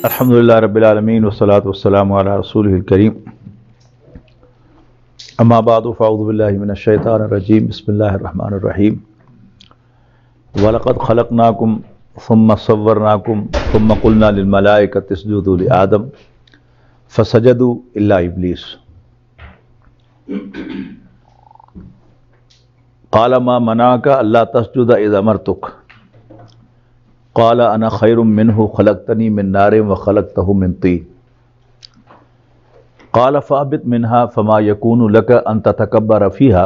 الحمدللہ رب العالمین والصلاة والسلام علی رسولہ الکریم، اما بعد فاعوذ باللہ من الشیطان الرجیم، بسم اللہ الرحمن الرحیم۔ وَلَقَدْ خَلَقْنَاكُمْ ثُمَّ صَوَّرْنَاكُمْ ثُمَّ قُلْنَا لِلْمَلَائِكَةِ اسْجُدُوا لِآدَمَ فَسَجَدُوا إِلَّا إِبْلِيسَ قَالَ مَا مَنَعَكَ أَلَّا تَسْجُدَ إِذْ أَمَرْتُكَ قال انا خیر منہ خلقتنی من نار وخلقتہ من طین قال فاہبط منها فما یکون لک ان تتکبر فیها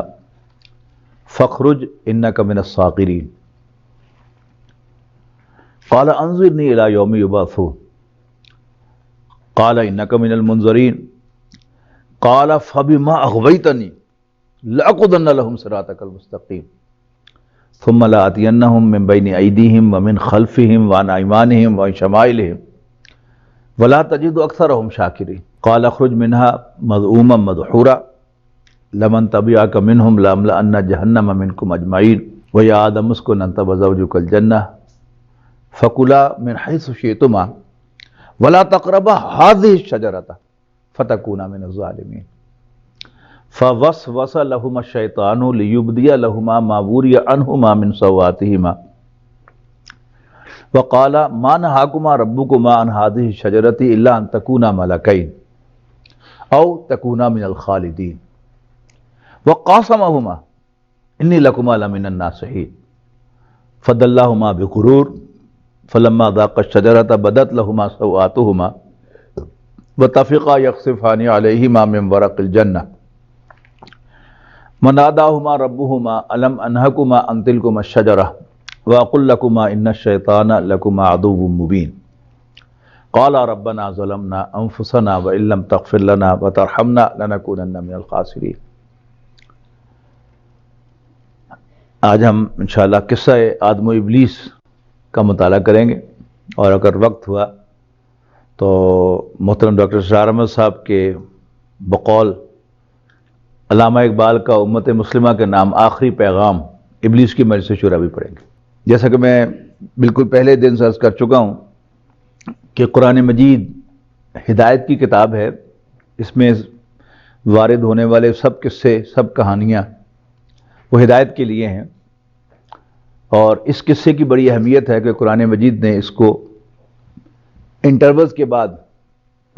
فاخرج انک من الصاغرین قال انظرنی الی یوم یبعثون قال انک من المنظرین قال فبما اغویتنی لاقعدن لهم صراطک المستقیم ثم لآتینہم من بین ایدیہم ومن خلفہم وعن ایمانہم وعن شمائلہم ولا تجد اکثرہم شاکرین قال اخرج منها مذءوما مدحورا لمن تبعک منہم لأملأن جہنم منکم اجمعین ویا آدم اسکن انت وزوجک الجنہ فکلا من حیث شئتما ولا تقربا هذه الشجرۃ فتکونا من الظالمین فوسوس لهما الشیطان لیبدی لهما ما وری عنہما من سوآتہما وقال ما نہاکما ربکما عن هذه الشجرۃ الا ان تکونا ملکین او تکونا من الخالدین وقاسمہما انی لکما لمن الناصحین فدلاہما بغرور فلما ذاقا الشجرۃ بدت لهما سوآتہما وطفقا یخصفان علیہما من ورق الجنہ وناداہما ربہما الم انہکما عن تلکما الشجرۃ واقل لکما ان الشیطان لکما عدو مبین قالا ربنا ظلمنا انفسنا وان لم تغفر لنا وترحمنا لنکونن من الخاسرین۔ آج ہم انشاءاللہ قصہ آدم و ابلیس کا مطالعہ کریں گے، اور اگر وقت ہوا تو محترم ڈاکٹر اسرار احمد صاحب کے بقول علامہ اقبال کا امت مسلمہ کے نام آخری پیغام ابلیس کی مجلس شورا بھی پڑھیں گے۔ جیسا کہ میں بالکل پہلے دن سے عرض کر چکا ہوں کہ قرآن مجید ہدایت کی کتاب ہے، اس میں وارد ہونے والے سب قصے، سب کہانیاں وہ ہدایت کے لیے ہیں، اور اس قصے کی بڑی اہمیت ہے کہ قرآن مجید نے اس کو انٹرولز کے بعد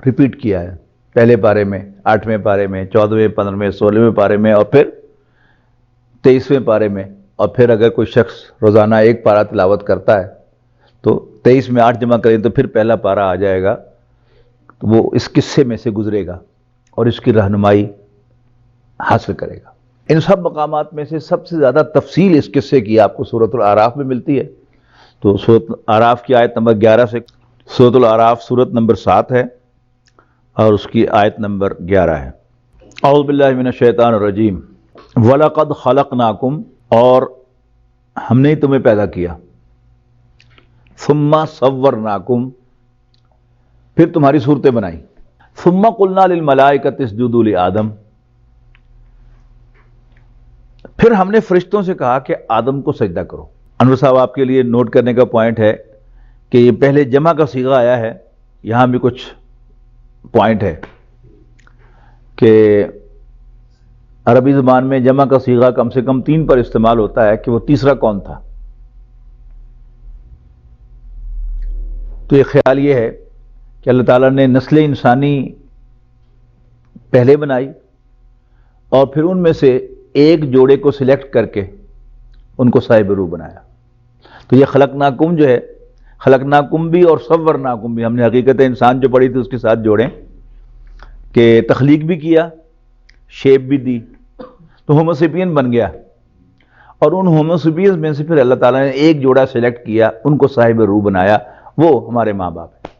ریپیٹ کیا ہے، پہلے پارے میں، 8ویں پارے میں، 14ویں، 15ویں، 16ویں پارے میں، اور پھر 23ویں پارے میں، اور پھر اگر کوئی شخص روزانہ ایک پارہ تلاوت کرتا ہے تو 23 میں 8 جمع کریں تو پھر پہلا پارہ آ جائے گا، تو وہ اس قصے میں سے گزرے گا اور اس کی رہنمائی حاصل کرے گا۔ ان سب مقامات میں سے سب سے زیادہ تفصیل اس قصے کی آپ کو سورۃ الاعراف میں ملتی ہے، تو سورۃ الاعراف کی آیت نمبر 11 سے سورۃ الاعراف سورۃ نمبر 7 ہے اور اس کی آیت نمبر 11 ہے۔ اعوذ باللہ من الشیطان الرجیم۔ وَلَقَدْ خَلَقْنَاكُمْ، اور ہم نے تمہیں پیدا کیا، ثُمَّ صَوَّرْنَاكُمْ، پھر تمہاری صورتیں بنائی، ثُمَّ قُلْنَا لِلْمَلَائِكَةِ اسْجُدُوا لِآدَمَ، پھر ہم نے فرشتوں سے کہا کہ آدم کو سجدہ کرو۔ انور صاحب آپ کے لیے نوٹ کرنے کا پوائنٹ ہے کہ یہ پہلے جمع کا صیغہ آیا ہے، یہاں بھی کچھ پوائنٹ ہے کہ عربی زبان میں جمع کا صیغہ کم سے کم 3 پر استعمال ہوتا ہے، کہ وہ تیسرا کون تھا؟ تو یہ خیال یہ ہے کہ اللہ تعالیٰ نے نسل انسانی پہلے بنائی اور پھر ان میں سے ایک جوڑے کو سلیکٹ کر کے ان کو صاحب روح بنایا۔ تو یہ خلقناکم جو ہے، خلقناکم بھی اور صورناکم بھی، ہم نے حقیقت انسان جو پڑھی تھی اس کے ساتھ جوڑیں کہ تخلیق بھی کیا، شیپ بھی دی، تو ہوموسیپین بن گیا، اور ان ہوموسیپینز میں سے پھر اللہ تعالیٰ نے ایک جوڑا سلیکٹ کیا، ان کو صاحب روح بنایا، وہ ہمارے ماں باپ ہیں۔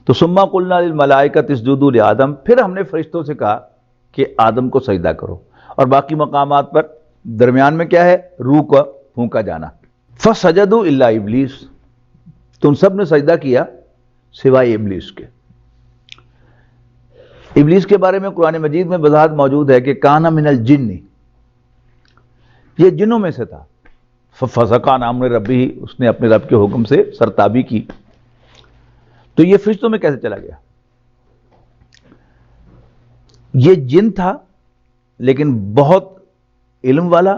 تو ثم قلنا للملائکۃ اسجدوا لآدم، پھر ہم نے فرشتوں سے کہا کہ آدم کو سجدہ کرو، اور باقی مقامات پر درمیان میں کیا ہے؟ روح کا پھونکا جانا۔ فسجدوا الا ابلیس، تم سب نے سجدہ کیا سوائے ابلیس کے۔ ابلیس کے بارے میں قرآن مجید میں وضاحت موجود ہے کہ کان من الجن، یہ جنوں میں سے تھا. فسقا عن امر ربی، اس نے اپنے رب کے حکم سے سرتابی کی. تو یہ فرشتوں میں کیسے چلا گیا؟ یہ جن تھا لیکن بہت علم والا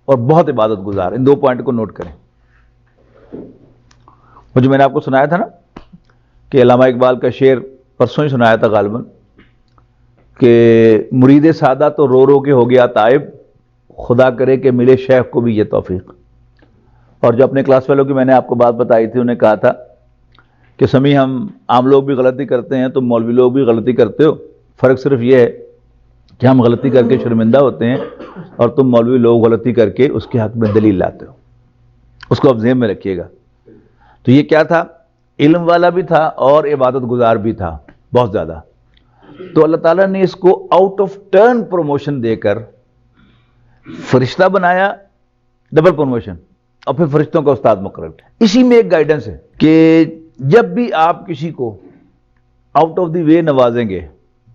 اور بہت عبادت گزار. ان دو پوائنٹ کو نوٹ کریں. وہ جو میں نے آپ کو سنایا تھا نا کہ علامہ اقبال کا شعر پرسوں ہی سنایا تھا غالباً کہ مرید سادہ تو رو رو کے ہو گیا تائب، خدا کرے کہ ملے شیخ کو بھی یہ توفیق. اور جو اپنے کلاس فیلو کی میں نے آپ کو بات بتائی تھی، انہیں کہا تھا کہ سمی ہم عام لوگ بھی غلطی کرتے ہیں، تم مولوی لوگ بھی غلطی کرتے ہو، فرق صرف یہ ہے کہ ہم غلطی کر کے شرمندہ ہوتے ہیں اور تم مولوی لوگ غلطی کر کے اس کے حق میں دلیل لاتے ہو. اس کو آپ ذہن میں رکھیے گا. تو یہ کیا تھا؟ علم والا بھی تھا اور عبادت گزار بھی تھا بہت زیادہ. تو اللہ تعالیٰ نے اس کو آؤٹ آف ٹرن پروموشن دے کر فرشتہ بنایا، ڈبل پروموشن، اور پھر فرشتوں کا استاد مقرر کیا. اسی میں ایک گائیڈنس ہے کہ جب بھی آپ کسی کو آؤٹ آف دی وے نوازیں گے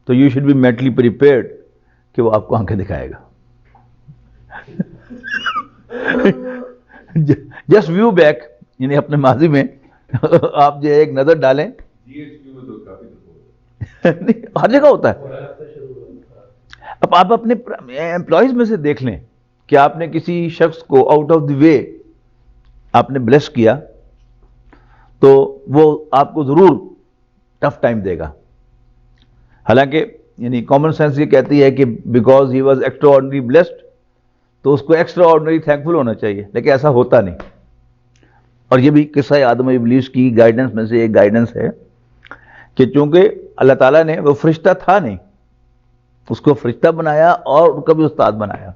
تو you should be mentally prepared کہ وہ آپ کو آنکھیں دکھائے گا. جسٹ ویو بیک، یعنی اپنے ماضی میں آپ جو ایک نظر ڈالیں. نہیں، ہر جگہ ہوتا ہے. اب آپ اپنے امپلائیز میں سے دیکھ لیں کہ آپ نے کسی شخص کو آؤٹ آف دی وے آپ نے بلیس کیا تو وہ آپ کو ضرور ٹف ٹائم دے گا. حالانکہ یعنی کامن سینس یہ کہتی ہے کہ because he was extra ordinary blessed تو اس کو ایکسٹرا آرڈنری تھینکفل ہونا چاہیے، لیکن ایسا ہوتا نہیں. اور یہ بھی قصہ آدم و ابلیس کی گائیڈنس میں سے ایک گائیڈنس ہے کہ چونکہ اللہ تعالیٰ نے، وہ فرشتہ تھا نہیں، اس کو فرشتہ بنایا اور ان کا بھی استاد بنایا،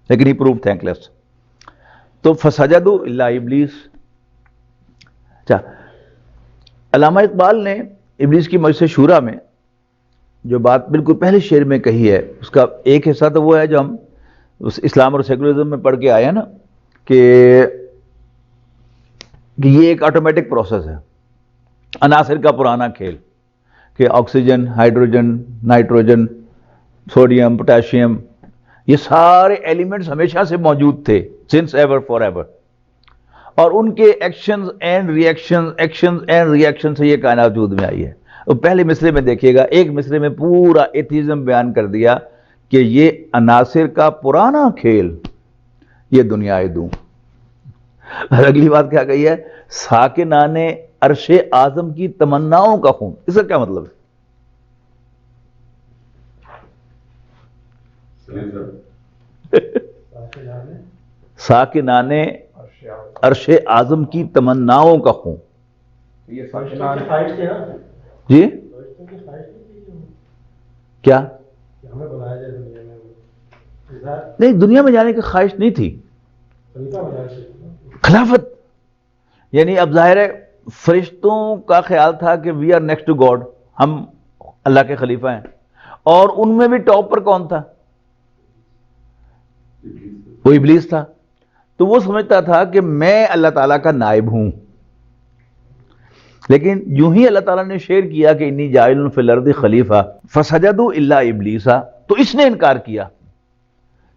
لیکن ہی پروف تھینک لیس. تو فسجدوا الا ابلیس. اچھا، علامہ اقبال نے ابلیس کی مجلس شورا میں جو بات بالکل پہلے شعر میں کہی ہے، اس کا ایک حصہ تو وہ ہے جو ہم اس اسلام اور سیکولرزم میں پڑھ کے آئے ہیں نا کہ یہ ایک آٹومیٹک پروسیس ہے، عناصر کا پرانا کھیل کہ oxygen, hydrogen, nitrogen, sodium, potassium, یہ سارے ایلیمنٹس ہمیشہ سے موجود تھے، سنس ایور فار ایور. اور ان کے ایکشنز اینڈ ریئیکشن سے یہ کائنات وجود میں آئی ہے. پہلے مصرے میں دیکھیے گا، ایک مصرے میں پورا ایتھیزم بیان کر دیا کہ یہ عناصر کا پرانا کھیل، یہ دنیا دوں. اور اگلی بات کیا کہی ہے؟ ساکنان عرش اعظم کی تمناؤں کا خون. اس کا کیا مطلب ہے؟ ساکنان عرش اعظم کی تمناؤں کا خون. جی کیا؟ نہیں، دنیا میں جانے کی خواہش نہیں تھی، خلافت. یعنی اب ظاہر ہے فرشتوں کا خیال تھا کہ we are next to God, ہم اللہ کے خلیفہ ہیں. اور ان میں بھی ٹاپ پر کون تھا؟ وہ ابلیس تھا. تو وہ سمجھتا تھا کہ میں اللہ تعالیٰ کا نائب ہوں. لیکن یوں ہی اللہ تعالیٰ نے شعر کیا کہ انی جاعل فی الارض خلیفہ فسجدوا الا ابلیس، تو اس نے انکار کیا.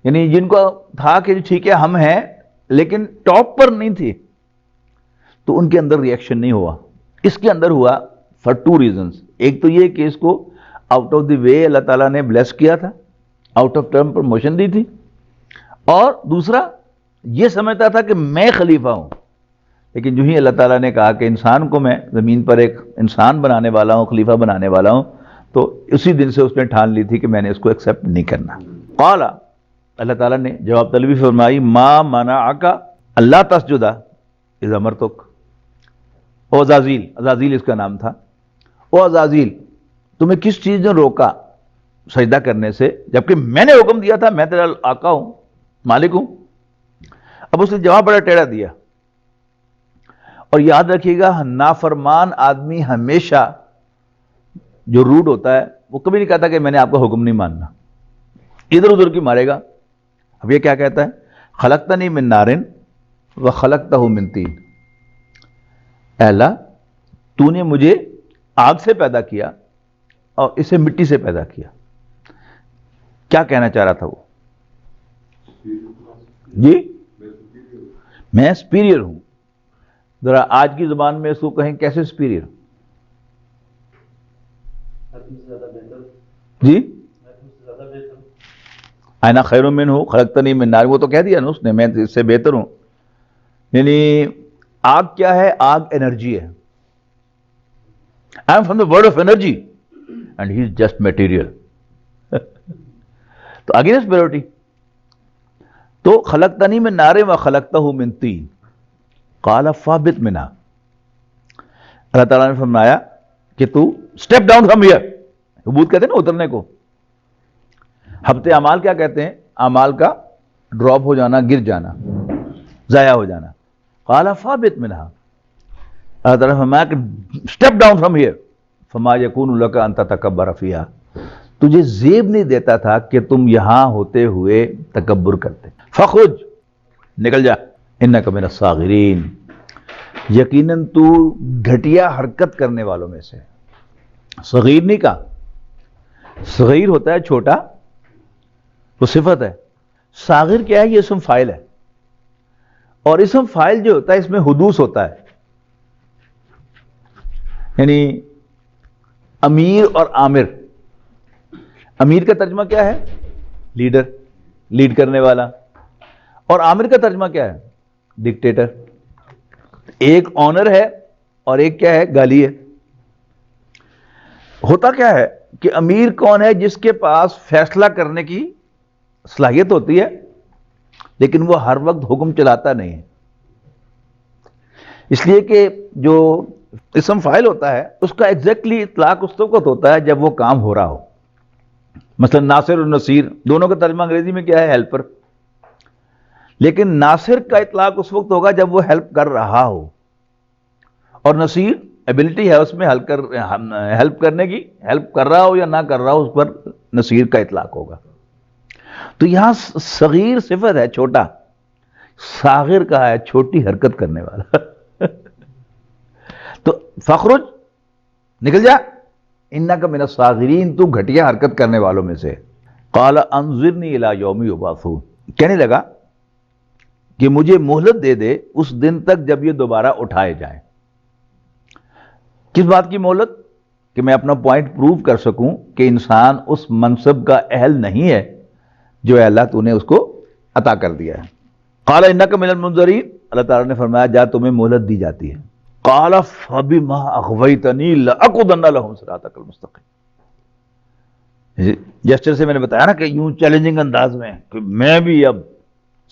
یعنی جن کو تھا کہ ٹھیک ہے ہم ہیں لیکن ٹاپ پر نہیں تھی، تو ان کے اندر ریئیکشن نہیں ہوا. اس کے اندر ہوا فار ٹو ریزنز. ایک تو یہ کہ اس کو آؤٹ آف دی وے اللہ تعالیٰ نے بلیس کیا تھا، آؤٹ آف ٹرم پروموشن دی تھی. اور دوسرا یہ سمجھتا تھا کہ میں خلیفہ ہوں. لیکن جو ہی اللہ تعالیٰ نے کہا کہ انسان کو میں زمین پر ایک انسان بنانے والا ہوں، خلیفہ بنانے والا ہوں، تو اسی دن سے اس نے ٹھان لی تھی کہ میں نے اس کو ایکسیپٹ نہیں کرنا. قال، اللہ تعالیٰ نے جواب طلبی فرمائی، ما منعک اللہ تسجد اذ امرتک. او عزازیل، عزازیل اس کا نام تھا، او عزازیل تمہیں کس چیز نے روکا سجدہ کرنے سے جبکہ میں نے حکم دیا تھا، میں تیرا آقا ہوں، مالک ہوں. اب اس نے جواب بڑا ٹیڑھا دیا. اور یاد رکھیے گا نافرمان آدمی ہمیشہ جو روڈ ہوتا ہے وہ کبھی نہیں کہتا کہ میں نے آپ کا حکم نہیں ماننا، ادھر ادھر کی مارے گا. اب یہ کیا کہتا ہے؟ خلقتنی من نار وخلقتہ من طین. اے اللہ تو نے مجھے آگ سے پیدا کیا اور اسے مٹی سے پیدا کیا. کیا کہنا چاہ رہا تھا وہ؟ جی میں سپیریئر ہوں. ذرا آج کی زبان میں اس کو کہیں کیسے سپیریئر؟ جی انا خیر منہ خلقتنی من نار، وہ تو کہہ دیا نا اس نے میں اس سے بہتر ہوں. یعنی آگ کیا ہے؟ آگ انرجی ہے. I am from the word of energy and he is just material. تو اگینسٹ پیورٹی. تو خلقتنی من نار و خلقتہ من طین قال فاہبط منہا. اللہ تعالیٰ نے فرمایا کہ تو اسٹیپ ڈاؤن فرام ہیئر. حبوط کہتے ہیں نا اترنے کو. حبط اعمال کیا کہتے ہیں؟ اعمال کا ڈراپ ہو جانا، گر جانا، ضائع ہو جانا. قال فاہبط منہا. اللہ تعالیٰ نے فرمایا کہ اسٹیپ ڈاؤن فرام ہیئر فما یکون لک ان تتکبر فیہا. تجھے زیب نہیں دیتا تھا کہ تم یہاں ہوتے ہوئے تکبر کرتے. فخرج، نکل جا، انک من الصاغرین، یقیناً تو گھٹیا حرکت کرنے والوں میں سے. صغیر نہیں کہا. صغیر ہوتا ہے چھوٹا، وہ صفت ہے. صاغر کیا ہے؟ یہ اسم فاعل ہے. اور اسم فاعل جو ہوتا ہے اس میں حدوث ہوتا ہے. یعنی امیر اور عامر. امیر کا ترجمہ کیا ہے؟ لیڈر، لیڈ کرنے والا. اور عامر کا ترجمہ کیا ہے؟ ڈکٹیٹر. ایک آنر ہے اور ایک کیا ہے؟ گالی ہے. ہوتا کیا ہے کہ امیر کون ہے؟ جس کے پاس فیصلہ کرنے کی صلاحیت ہوتی ہے لیکن وہ ہر وقت حکم چلاتا نہیں ہے. اس لیے کہ جو اسم فاعل ہوتا ہے اس کا ایگزیکٹلی اطلاق اس وقت ہوتا ہے جب وہ کام ہو رہا ہو. مثلا ناصر اور نصیر دونوں کا ترجمہ انگریزی میں کیا ہے؟ ہیلپر. لیکن ناصر کا اطلاق اس وقت ہوگا جب وہ ہیلپ کر رہا ہو، اور نصیر ایبلٹی ہے اس میں ہیلپ کرنے کی، ہیلپ کر رہا ہو یا نہ کر رہا ہو اس پر نصیر کا اطلاق ہوگا. تو یہاں صغیر صفت ہے چھوٹا، صاغر کہا ہے چھوٹی حرکت کرنے والا. تو فخرج، نکل جا، انک من الصاغرین، تو گھٹیا حرکت کرنے والوں میں سے. قال انظرنی الی یوم یبعثون، کہنے لگا کہ مجھے مہلت دے دے اس دن تک جب یہ دوبارہ اٹھائے جائیں. کس بات کی مہلت؟ کہ میں اپنا پوائنٹ پروو کر سکوں کہ انسان اس منصب کا اہل نہیں ہے جو اے اللہ تو نے اس کو عطا کر دیا ہے. قال انک من المنظرین، اللہ تعالیٰ نے فرمایا جا تمہیں مہلت دی جاتی ہے. قال فبما اغویتنی لاقعدن لهم صراطک المستقیم. جسٹر سے میں نے بتایا نا کہ یوں چیلنجنگ انداز میں کہ میں بھی اب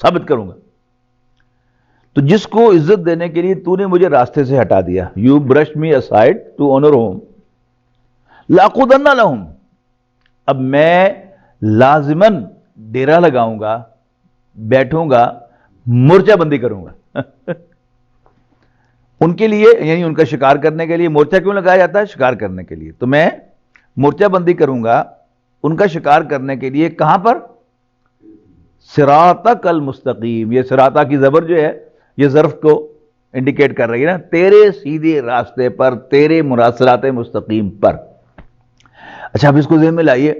ثابت کروں گا. تو جس کو عزت دینے کے لیے تو نے مجھے راستے سے ہٹا دیا، you brush me aside to honour home, لاقعدن لهم، اب میں لازماً ڈیرا لگاؤں گا، بیٹھوں گا، مورچہ بندی کروں گا ان کے لیے. یعنی ان کا شکار کرنے کے لیے مورچہ کیوں لگایا جاتا ہے؟ شکار کرنے کے لیے. تو میں مورچہ بندی کروں گا ان کا شکار کرنے کے لیے. کہاں پر؟ صراطک المستقیم. یہ صراطہ کی زبر جو ہے یہ ظرف کو انڈیکیٹ کر رہی ہے نا، تیرے سیدھے راستے پر، تیرے مراسلات مستقیم پر. اچھا اب اس کو ذہن میں لائیے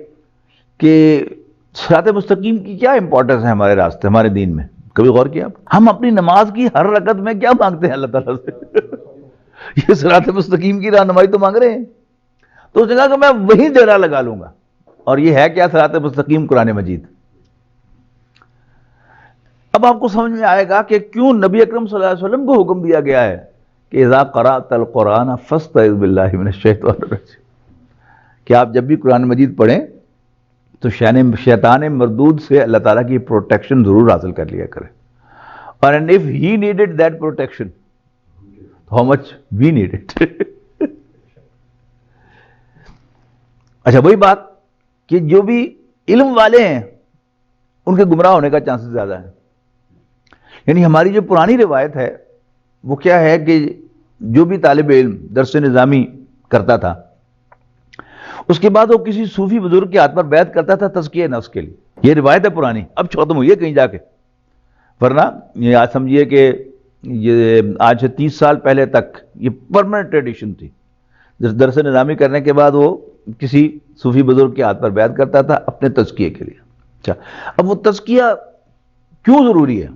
کہ صراط مستقیم کی کیا امپورٹنس ہے ہمارے راستے، ہمارے دین میں. کبھی غور کیا آپ؟ ہم اپنی نماز کی ہر رکعت میں کیا مانگتے ہیں اللہ تعالیٰ سے؟ یہ صراط مستقیم کی رہنمائی تو مانگ رہے ہیں. تو اس نے کہا کہ میں وہی ڈیرا لگا لوں گا. اور یہ ہے کیا؟ صراط مستقیم، قرآن مجید. اب آپ کو سمجھ میں آئے گا کہ کیوں نبی اکرم صلی اللہ علیہ وسلم کو حکم دیا گیا ہے کہ اذا قرأت القرآن فاستعذ باللہ من الشیطان الرجیم، کہ آپ جب بھی قرآن مجید پڑھیں تو شیطان مردود سے اللہ تعالیٰ کی پروٹیکشن ضرور حاصل کر لیا کرے. اور and if he needed that protection, how much we need it. اچھا وہی بات کہ جو بھی علم والے ہیں ان کے گمراہ ہونے کا چانسز زیادہ ہے. یعنی ہماری جو پرانی روایت ہے وہ کیا ہے کہ جو بھی طالب علم درس نظامی کرتا تھا اس کے بعد وہ کسی صوفی بزرگ کے ہاتھ پر بیعت کرتا تھا تزکیہ نفس کے لیے. یہ روایت ہے پرانی، اب ختم ہوئی ہے کہیں جا کے. ورنہ یہ آج سمجھیے کہ یہ آج سے 30 سال پہلے تک یہ پرماننٹ ٹریڈیشن تھی. درس نظامی کرنے کے بعد وہ کسی صوفی بزرگ کے ہاتھ پر بیعت کرتا تھا اپنے تزکیے کے لیے. اچھا اب وہ تزکیہ کیوں ضروری ہے؟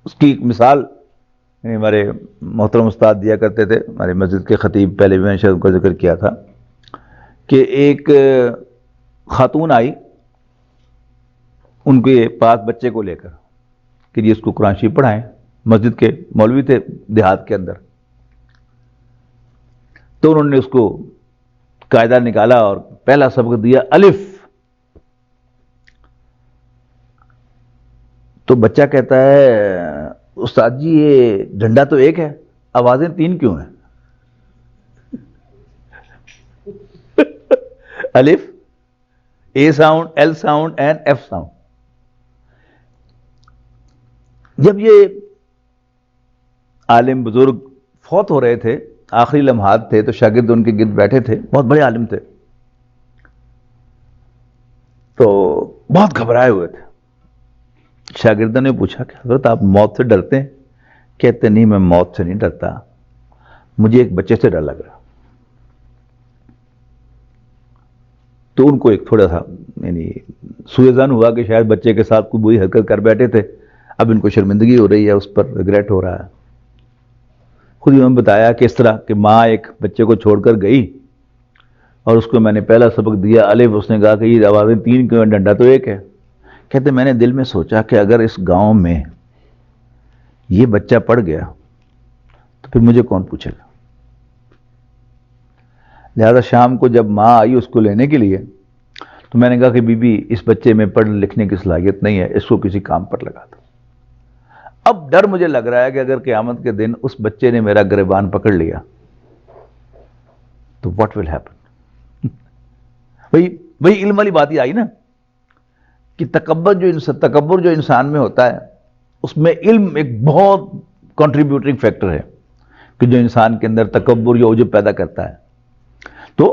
اس کی ایک مثال یعنی ہمارے محترم استاد دیا کرتے تھے، ہمارے مسجد کے خطیب، پہلے بھی میں نے شاید ان کا ذکر کیا تھا کہ ایک خاتون آئی ان کے پاس بچے کو لے کر کہ جی اس کو قرآن شریف پڑھائیں. مسجد کے مولوی تھے دیہات کے اندر، تو انہوں نے اس کو قاعدہ نکالا اور پہلا سبق دیا الف. تو بچہ کہتا ہے استاد جی یہ ڈنڈا تو ایک ہے، آوازیں تین کیوں ہیں؟ الف، A sound, L sound and F sound. جب یہ عالم بزرگ فوت ہو رہے تھے، آخری لمحات تھے، تو شاگرد ان کے گرد بیٹھے تھے، بہت بڑے عالم تھے، تو بہت گھبرائے ہوئے تھے. شاگردوں نے پوچھا کہ حضرت آپ موت سے ڈرتے ہیں؟ کہتے نہیں میں موت سے نہیں ڈرتا، مجھے ایک بچے سے ڈر لگ رہا. تو ان کو ایک تھوڑا سا یعنی سوء ظن ہوا کہ شاید بچے کے ساتھ کوئی بری حرکت کر بیٹھے تھے، اب ان کو شرمندگی ہو رہی ہے، اس پر ریگریٹ ہو رہا ہے. خود انہوں نے بتایا کہ اس طرح کہ ماں ایک بچے کو چھوڑ کر گئی اور اس کو میں نے پہلا سبق دیا الف، اس نے کہا کہ یہ آوازیں تین کیوں ہیں، ڈنڈا تو ایک ہے. کہتے میں نے دل میں سوچا کہ اگر اس گاؤں میں یہ بچہ پڑ گیا تو پھر مجھے کون پوچھے گا. لہذا شام کو جب ماں آئی اس کو لینے کے لیے تو میں نے کہا کہ بی بی اس بچے میں پڑھنے لکھنے کی صلاحیت نہیں ہے، اس کو کسی کام پر لگا دو. اب ڈر مجھے لگ رہا ہے کہ اگر قیامت کے دن اس بچے نے میرا گریبان پکڑ لیا تو واٹ ول ہیپن. وہی علم والی بات ہی آئی نا کہ تکبر جو انسان میں ہوتا ہے اس میں علم ایک بہت کنٹریبیوٹنگ فیکٹر ہے کہ جو انسان کے اندر تکبر یا عجب پیدا کرتا ہے. تو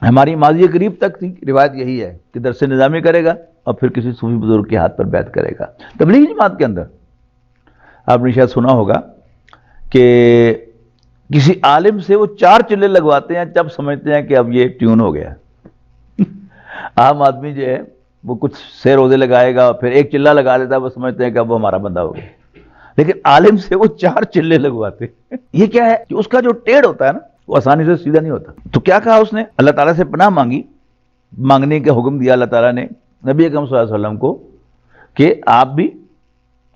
ہماری ماضی قریب تک تھی روایت یہی ہے کہ درس نظامی کرے گا اور پھر کسی صوفی بزرگ کے ہاتھ پر بیعت کرے گا. تبلیغی جماعت کے اندر آپ نے شاید سنا ہوگا کہ کسی عالم سے وہ 4 چلے لگواتے ہیں جب سمجھتے ہیں کہ اب یہ ٹیون ہو گیا. عام آدمی جو ہے وہ کچھ سے روزے لگائے گا پھر ایک چلہ لگا دیتا ہے، وہ سمجھتے ہیں کہ اب وہ ہمارا بندہ ہو گیا. لیکن عالم سے وہ 4 چلے لگواتے ہیں. یہ کیا ہے کہ اس کا جو ٹیڑھ ہوتا ہے نا وہ آسانی سے سیدھا نہیں ہوتا. تو کیا کہا اس نے؟ اللہ تعالیٰ سے پناہ مانگی، مانگنے کا حکم دیا اللہ تعالیٰ نے نبی اکرم صلی اللہ علیہ وسلم کو کہ آپ بھی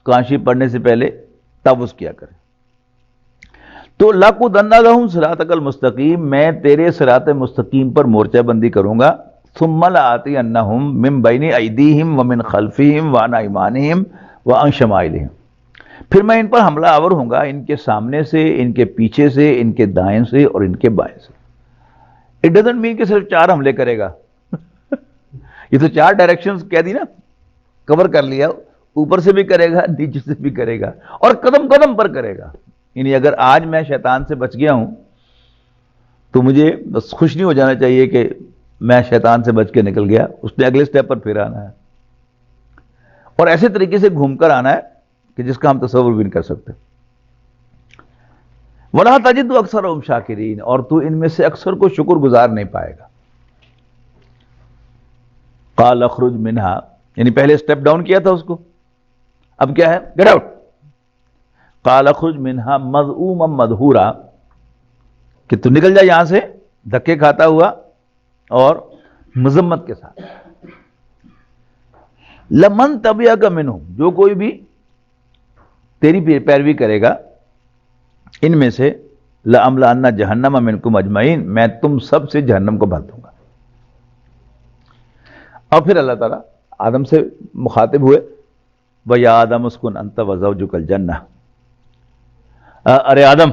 قرآن شریف پڑھنے سے پہلے تعوذ کیا کریں. تو لَأَقْعُدَنَّ لَهُمْ صِرَاطَكَ الْمُسْتَقِيمَ، میں تیرے صراط مستقیم پر مورچہ بندی کروں گا. ثُمَّ لَآتِيَنَّهُمْ مِنْ بَيْنِ أَيْدِيهِمْ وَمِنْ خَلْفِهِمْ وَعَنْ أَيْمَانِهِمْ وَعَنْ شَمَائِلِهِمْ، پھر میں ان پر حملہ آور ہوں گا، ان کے سامنے سے، ان کے پیچھے سے، ان کے دائیں سے اور ان کے بائیں سے. اٹ ڈزنٹ مین کہ صرف 4 حملے کرے گا. یہ تو 4 ڈائریکشنز کہہ دی نا، کور کر لیا، اوپر سے بھی کرے گا، نیچے سے بھی کرے گا اور قدم قدم پر کرے گا. یعنی اگر آج میں شیطان سے بچ گیا ہوں تو مجھے بس خوش نہیں ہو جانا چاہیے کہ میں شیطان سے بچ کے نکل گیا، اس نے اگلے سٹیپ پر پھر آنا ہے اور ایسے طریقے سے گھوم کر آنا ہے کہ جس کا ہم تصور بھی نہیں کر سکتے. وَلَا تَجِدُ أَكْثَرَهُمْ شَاكِرِينَ، اور تو ان میں سے اکثر کو شکر گزار نہیں پائے گا. قَالَ اخْرُجْ مِنْهَا، یعنی پہلے سٹیپ ڈاؤن کیا تھا اس کو، اب کیا ہے؟ Get out. قَالَ اخْرُجْ مِنْهَا مَذْءُومًا مَدْحُورًا، کہ تو نکل جا یہاں سے دھکے کھاتا ہوا اور مذمت کے ساتھ. لَمَن تَبِعَكَ مِنْهُمْ، جو کوئی بھی تیری پیروی کرے گا ان میں سے، لَأَمْلَأَنَّ جَهَنَّمَ مِنْكُمْ أَجْمَعِينَ، میں تم سب سے جہنم کو بھر دوں گا. اور پھر اللہ تعالیٰ آدم سے مخاطب ہوئے، وَيَا آدَمُ اسْكُنْ أَنْتَ وَزَوْجُكَ الْجَنَّةَ، ارے آدم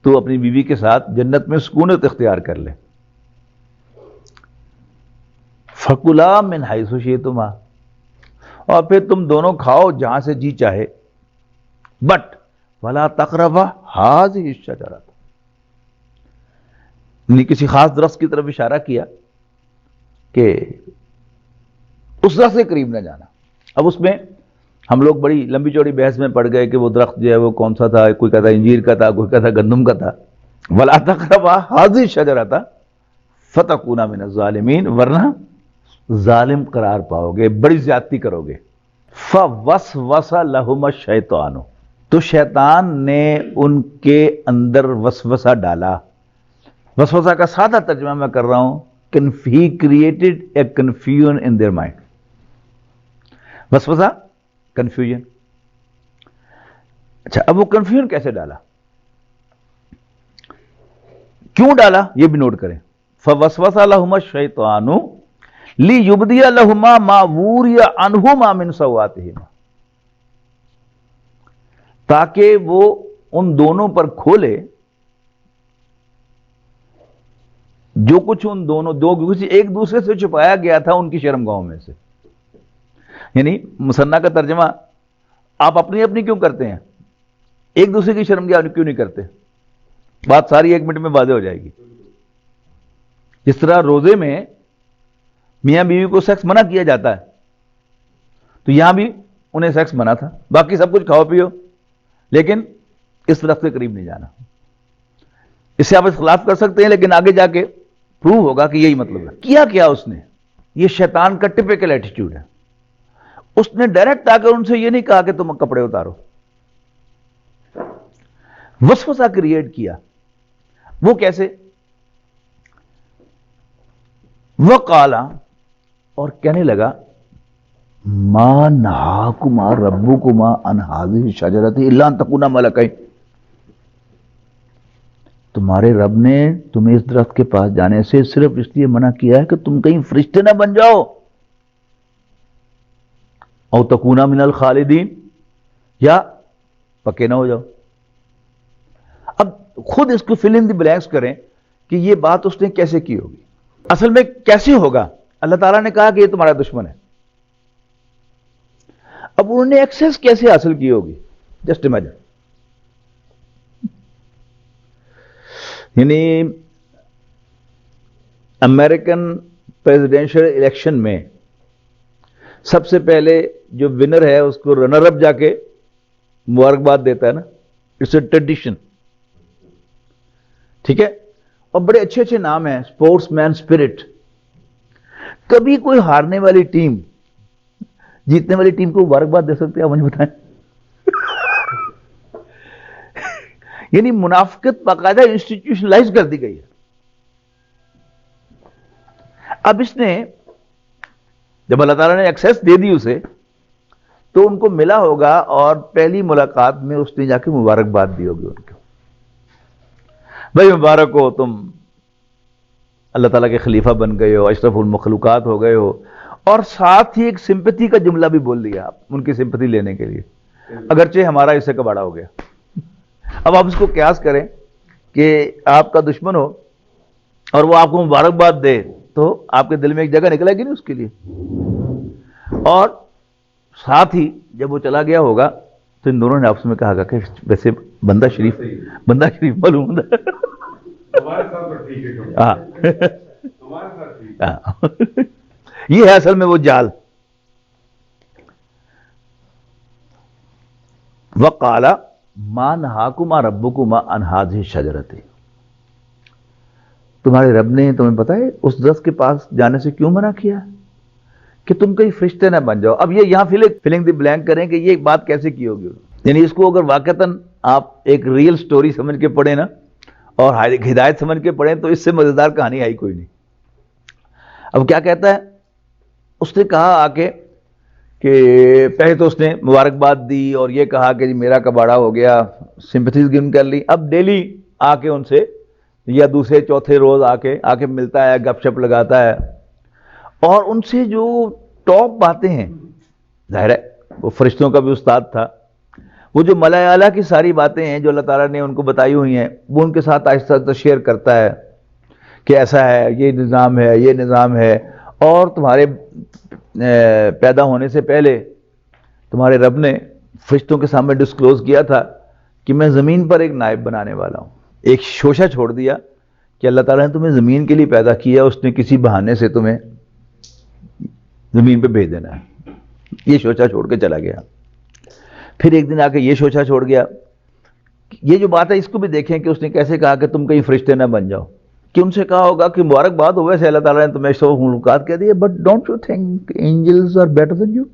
تو اپنی بیوی کے ساتھ جنت میں سکونت اختیار کر لے. فَكُلَا مِنْ حَيْثُ شِئْتُمَا، اور پھر تم دونوں کھاؤ جہاں سے جی چاہے، بٹ وَلَا تَقْرَبَا هَٰذِهِ الشَّجَرَةَ، یعنی کسی خاص درخت کی طرف اشارہ کیا کہ اس درخت کے قریب نہ جانا. اب اس میں ہم لوگ بڑی لمبی چوڑی بحث میں پڑ گئے کہ وہ درخت جو ہے وہ کون سا تھا، کوئی کہتا انجیر کا تھا، کوئی کہتا گندم کا تھا. وَلَا تَقْرَبَا هَٰذِهِ الشَّجَرَةَ فَتَكُونَا مِنَ الظَّالِمِينَ، ورنہ ظالم قرار پاؤ گے، بڑی زیادتی کرو گے. فوسوس لہم الشیطان، تو شیطان نے ان کے اندر وسوسہ ڈالا. وسوسہ کا سادہ ترجمہ میں کر رہا ہوں، he created a confusion in their mind. وسوسہ کنفیوژن. اچھا، اب وہ کنفیوژن کیسے ڈالا، کیوں ڈالا، یہ بھی نوٹ کریں. فوسوس لہما الشیطان لیبدی لہما ما وری عنہما من سوآتہما، تاکہ وہ ان دونوں پر کھولے جو کچھ ان دو کچھ ایک دوسرے سے چھپایا گیا تھا ان کی شرمگاہوں میں سے. یعنی مثنیٰ کا ترجمہ آپ اپنی اپنی کیوں کرتے ہیں، ایک دوسرے کی شرمگاہ کیوں نہیں کرتے؟ بات ساری 1 منٹ میں واضح ہو جائے گی. جس طرح روزے میں میاں بیوی کو سیکس منع کیا جاتا ہے، تو یہاں بھی انہیں سیکس منع تھا. باقی سب کچھ کھاؤ پیو، لیکن اس درخت کے قریب نہیں جانا. اس سے آپ اختلاف کر سکتے ہیں، لیکن آگے جا کے پروو ہوگا کہ یہی مطلب ہے. کیا اس نے، یہ شیطان کا ٹپیکل ایٹیٹیوڈ ہے. اس نے ڈائریکٹ آ کر ان سے یہ نہیں کہا کہ تم کپڑے اتارو، وسوسہ کریٹ کیا. وہ کیسے؟ وقالا، اور کہنے لگا ما نہاکما ربکما عن ہذہ الشجرۃ الا ان تکونا ملکین، تمہارے رب نے تمہیں اس درخت کے پاس جانے سے صرف اس لیے منع کیا ہے کہ تم کہیں فرشتے نہ بن جاؤ، او تکونا من الخالدین، یا پکے نہ ہو جاؤ. اب خود اس کو فل ان دی بلینکس کریں کہ یہ بات اس نے کیسے کی ہوگی. اصل میں کیسے ہوگا؟ اللہ تعالیٰ نے کہا کہ یہ تمہارا دشمن ہے. اب انہوں نے ایکسس کیسے حاصل کی ہوگی؟ Just imagine. یعنی امریکن پریزیڈینشل الیکشن میں سب سے پہلے جو ونر ہے اس کو رنر اپ جا کے مبارکباد دیتا ہے نا. It's a tradition. ٹھیک ہے، اور بڑے اچھے اچھے نام ہیں، اسپورٹس مین اسپرٹ. کبھی کوئی ہارنے والی ٹیم جیتنے والی ٹیم کو مبارکباد دے سکتے ہیں؟ آپ مجھے بتائیں. یعنی منافقت باقاعدہ انسٹیٹیوشنلائز کر دی گئی ہے. اب اس نے جب اللہ تعالیٰ نے ایکسیس دے دی اسے، تو ان کو ملا ہوگا، اور پہلی ملاقات میں اس نے جا کے مبارکباد دی ہوگی ان کو. بھائی مبارک ہو، تم اللہ تعالیٰ کے خلیفہ بن گئے ہو، اشرف المخلوقات ہو گئے ہو. اور ساتھ ہی ایک سمپتھی کا جملہ بھی بول دیا آپ ان کی سمپتھی لینے کے لیے، اگرچہ ہمارا اس سے کباڑا ہو گیا. اب آپ اس کو قیاس کریں کہ آپ کا دشمن ہو اور وہ آپ کو مبارکباد دے، تو آپ کے دل میں ایک جگہ نکلے گی نہیں اس کے لیے. اور ساتھ ہی جب وہ چلا گیا ہوگا تو ان دونوں نے آپس میں کہا کہ ویسے بندہ شریف معلوم ہے. یہ ہے اصل میں وہ جال. وقال ما نہاکما ربکما عن ہذہ الشجرۃ، تمہارے رب نے تمہیں پتا ہے اس درخت کے پاس جانے سے کیوں منع کیا کہ تم کہیں فرشتے نہ بن جاؤ. اب یہ یہاں فلنگ دی بلینک کریں کہ یہ بات کیسے کی ہوگی. یعنی اس کو اگر واقعتاً آپ ایک ریئل سٹوری سمجھ کے پڑھیں نا، اور ہدایت سمجھ کے پڑھیں، تو اس سے مزیدار کہانی آئی کوئی نہیں. اب کیا کہتا ہے؟ اس نے کہا آ کے کہ پہلے تو اس نے مبارکباد دی اور یہ کہا کہ میرا کباڑا ہو گیا، سمپتھیز گن کر لی. اب ڈیلی آ کے ان سے، یا دوسرے چوتھے روز آ کے ملتا ہے، گپ شپ لگاتا ہے، اور ان سے جو ٹاپ باتیں ہیں، ظاہر ہے وہ فرشتوں کا بھی استاد تھا، وہ جو ملائے اعلیٰ کی ساری باتیں ہیں جو اللہ تعالیٰ نے ان کو بتائی ہوئی ہیں، وہ ان کے ساتھ آہستہ آہستہ شیئر کرتا ہے کہ ایسا ہے، یہ نظام ہے، یہ نظام ہے. اور تمہارے پیدا ہونے سے پہلے تمہارے رب نے فرشتوں کے سامنے ڈسکلوز کیا تھا کہ میں زمین پر ایک نائب بنانے والا ہوں. ایک شوشہ چھوڑ دیا کہ اللہ تعالیٰ نے تمہیں زمین کے لیے پیدا کیا، اس نے کسی بہانے سے تمہیں زمین پہ بھیج دینا ہے. یہ شوشہ چھوڑ کے چلا گیا. پھر ایک دن آ کے یہ شوشہ چھوڑ گیا. یہ جو بات ہے اس کو بھی دیکھیں کہ اس نے کیسے کہا کہ تم کہیں فرشتے نہ بن جاؤ. کہ ان سے کہا ہوگا کہ مبارکباد ہو، ویسے اللہ تعالیٰ نے تمہیں سو ملکات کہہ دی، but don't you think angels are better than you.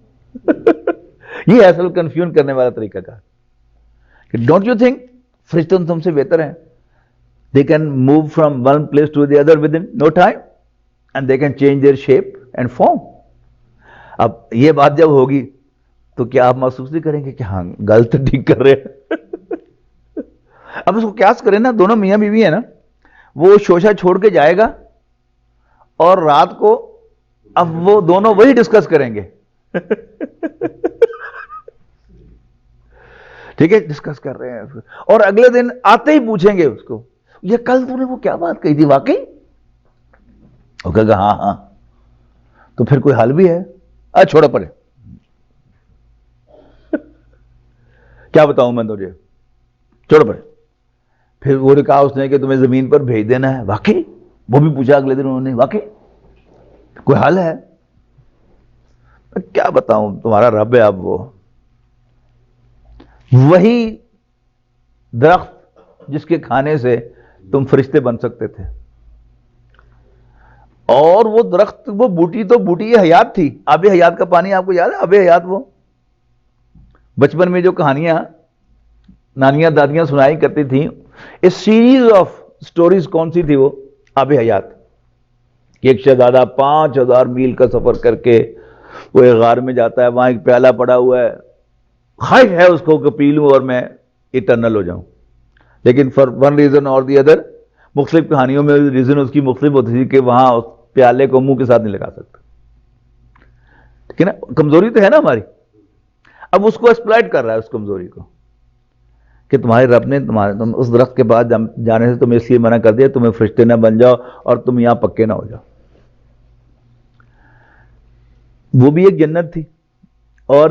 یہ اصل کنفیوژن کرنے والا طریقہ کار کہ ڈونٹ یو تھنک فرشتے تم سے بہتر ہیں. They can move from one place to the other within no time and they can change their shape and form. اب یہ بات جب ہوگی تو کیا آپ محسوس نہیں کریں گے کہ ہاں غلط ٹھیک کر رہے ہیں؟ اب اس کو قیاس کریں نا، دونوں میاں بیوی ہیں نا، وہ شوشہ چھوڑ کے جائے گا اور رات کو اب وہ دونوں وہی ڈسکس کریں گے. ٹھیک ہے، ڈسکس کر رہے ہیں اور اگلے دن آتے ہی پوچھیں گے اس کو، یہ کل تو نے وہ کیا بات کہی تھی واقعی؟ وہ کہے گا ہاں ہاں. تو پھر کوئی حل بھی ہے؟ چھوڑو پڑے، کیا بتاؤں میں تجھے، چھوڑو پڑے. پھر وہ نے کہا اس نے کہ تمہیں زمین پر بھیج دینا ہے، واقعی؟ وہ بھی پوچھا اگلے دن انہوں نے، واقعی کوئی حل ہے؟ کیا بتاؤں، تمہارا رب ہے. اب وہ وہی درخت جس کے کھانے سے تم فرشتے بن سکتے تھے، اور وہ درخت، وہ بوٹی تو بوٹی حیات تھی. آب حیات کا پانی آپ کو یاد ہے؟ آب حیات، وہ بچپن میں جو کہانیاں نانیاں دادیاں سنائی کرتی تھیں، اس سیریز آف سٹوریز کون سی تھی وہ؟ آب حیات. کہ ایک شہزادہ 5000 میل کا سفر کر کے وہ ایک غار میں جاتا ہے، وہاں ایک پیالہ پڑا ہوا ہے، خواہش ہے اس کو کہ پی لوں اور میں اٹرنل ہو جاؤں، لیکن فار ون ریزن اور دی ادر، مختلف کہانیوں میں ریزن اس کی مختلف ہوتی تھی کہ وہاں اس پیالے کو منہ کے ساتھ نہیں لگا سکتا. ٹھیک ہے نا، کمزوری تو ہے نا ہماری. اب اس کو ایکسپلائٹ کر رہا ہے اس کمزوری کو کہ تمہارے رب نے تم اس درخت کے بعد جانے سے تمہیں اس لیے منع کر دیا تمہیں فرشتے نہ بن جاؤ اور تم یہاں پکے نہ ہو جاؤ. وہ بھی ایک جنت تھی، اور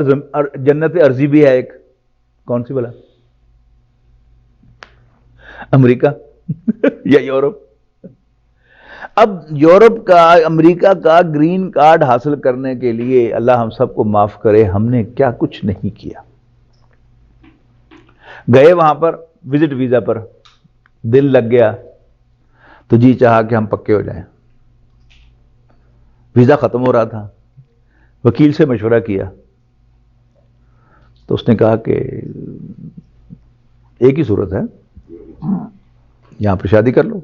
جنت ارضی بھی ہے ایک. کون سی بلا؟ امریکہ یا یورپ. اب یورپ کا، امریکہ کا گرین کارڈ حاصل کرنے کے لیے اللہ ہم سب کو معاف کرے، ہم نے کیا کچھ نہیں کیا. گئے وہاں پر وزٹ ویزا پر، دل لگ گیا تو جی چاہا کہ ہم پکے ہو جائیں. ویزا ختم ہو رہا تھا، وکیل سے مشورہ کیا تو اس نے کہا کہ ایک ہی صورت ہے، یہاں پر شادی کر لو.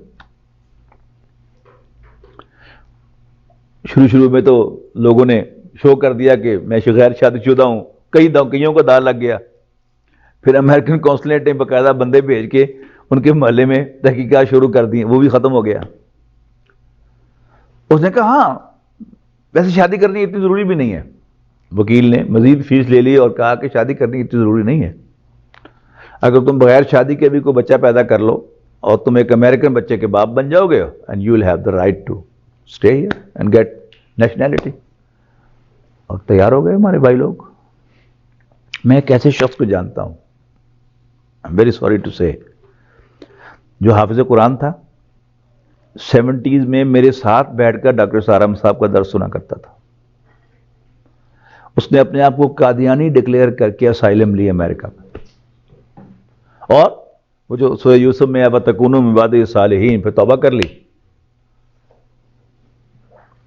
شروع میں تو لوگوں نے شو کر دیا کہ میں غیر شادی شدہ ہوں، کئیوں کو دار لگ گیا. پھر امریکن کونسلیٹ نے باقاعدہ بندے بھیج کے ان کے محلے میں تحقیقات شروع کر دی، وہ بھی ختم ہو گیا. اس نے کہا ہاں ویسے شادی کرنی اتنی ضروری بھی نہیں ہے. وکیل نے مزید فیس لے لی اور کہا کہ شادی کرنی اتنی ضروری نہیں ہے، اگر تم بغیر شادی کے بھی کوئی بچہ پیدا کر لو اور تم ایک امریکن بچے کے باپ بن جاؤ گے، and you will have the right to stay here and get nationality. اور تیار ہو گئے ہمارے بھائی لوگ. میں ایک ایسے شخص کو جانتا ہوں، I'm very sorry to say، جو حافظ قرآن تھا، 70s میں میرے ساتھ بیٹھ کر ڈاکٹر سارم صاحب کا درس سنا کرتا تھا. اس نے اپنے آپ کو قادیانی ڈکلیئر کر کے اسائلم لی امریکہ میں، اور وہ جو سورہ یوسف میں اب تکونوا من بعد صالحین پھر توبہ کر لی.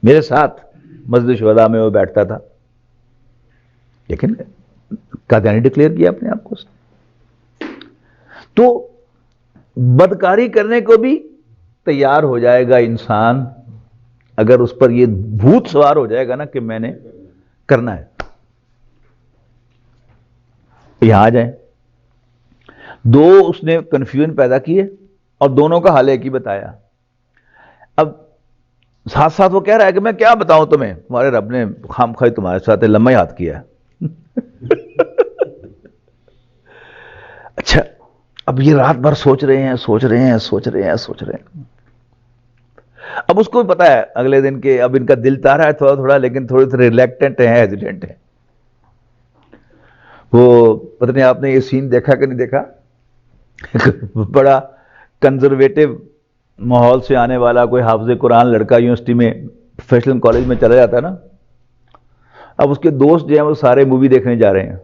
میرے ساتھ مسجد شہداء میں وہ بیٹھتا تھا، لیکن قادیانی ڈکلیئر کیا اپنے آپ کو. تو بدکاری کرنے کو بھی تیار ہو جائے گا انسان اگر اس پر یہ بھوت سوار ہو جائے گا نا کہ میں نے کرنا ہے. یہاں آ جائیں، دو اس نے کنفیوژن پیدا کیے اور دونوں کا حل ایک ہی بتایا. اب ساتھ ساتھ وہ کہہ رہا ہے کہ میں کیا بتاؤں تمہیں، تمہارے رب نے خام خواہ تمہارے ساتھ لمحہ یاد کیا. اچھا، اب یہ رات بھر سوچ رہے ہیں. اب اس کو بھی پتا ہے اگلے دن کے اب ان کا دل تارا ہے تھوڑا لیکن تھوڑے سے ریلیکٹنٹ ہیں، ہیزیٹنٹ ہیں. وہ پتہ نہیں آپ نے یہ سین دیکھا کہ نہیں دیکھا، بڑا کنزرویٹو ماحول سے آنے والا کوئی حافظ قرآن لڑکا یونیورسٹی میں پروفیشنل کالج میں چلا جاتا ہے نا. اب اس کے دوست جو ہیں وہ سارے مووی دیکھنے جا رہے ہیں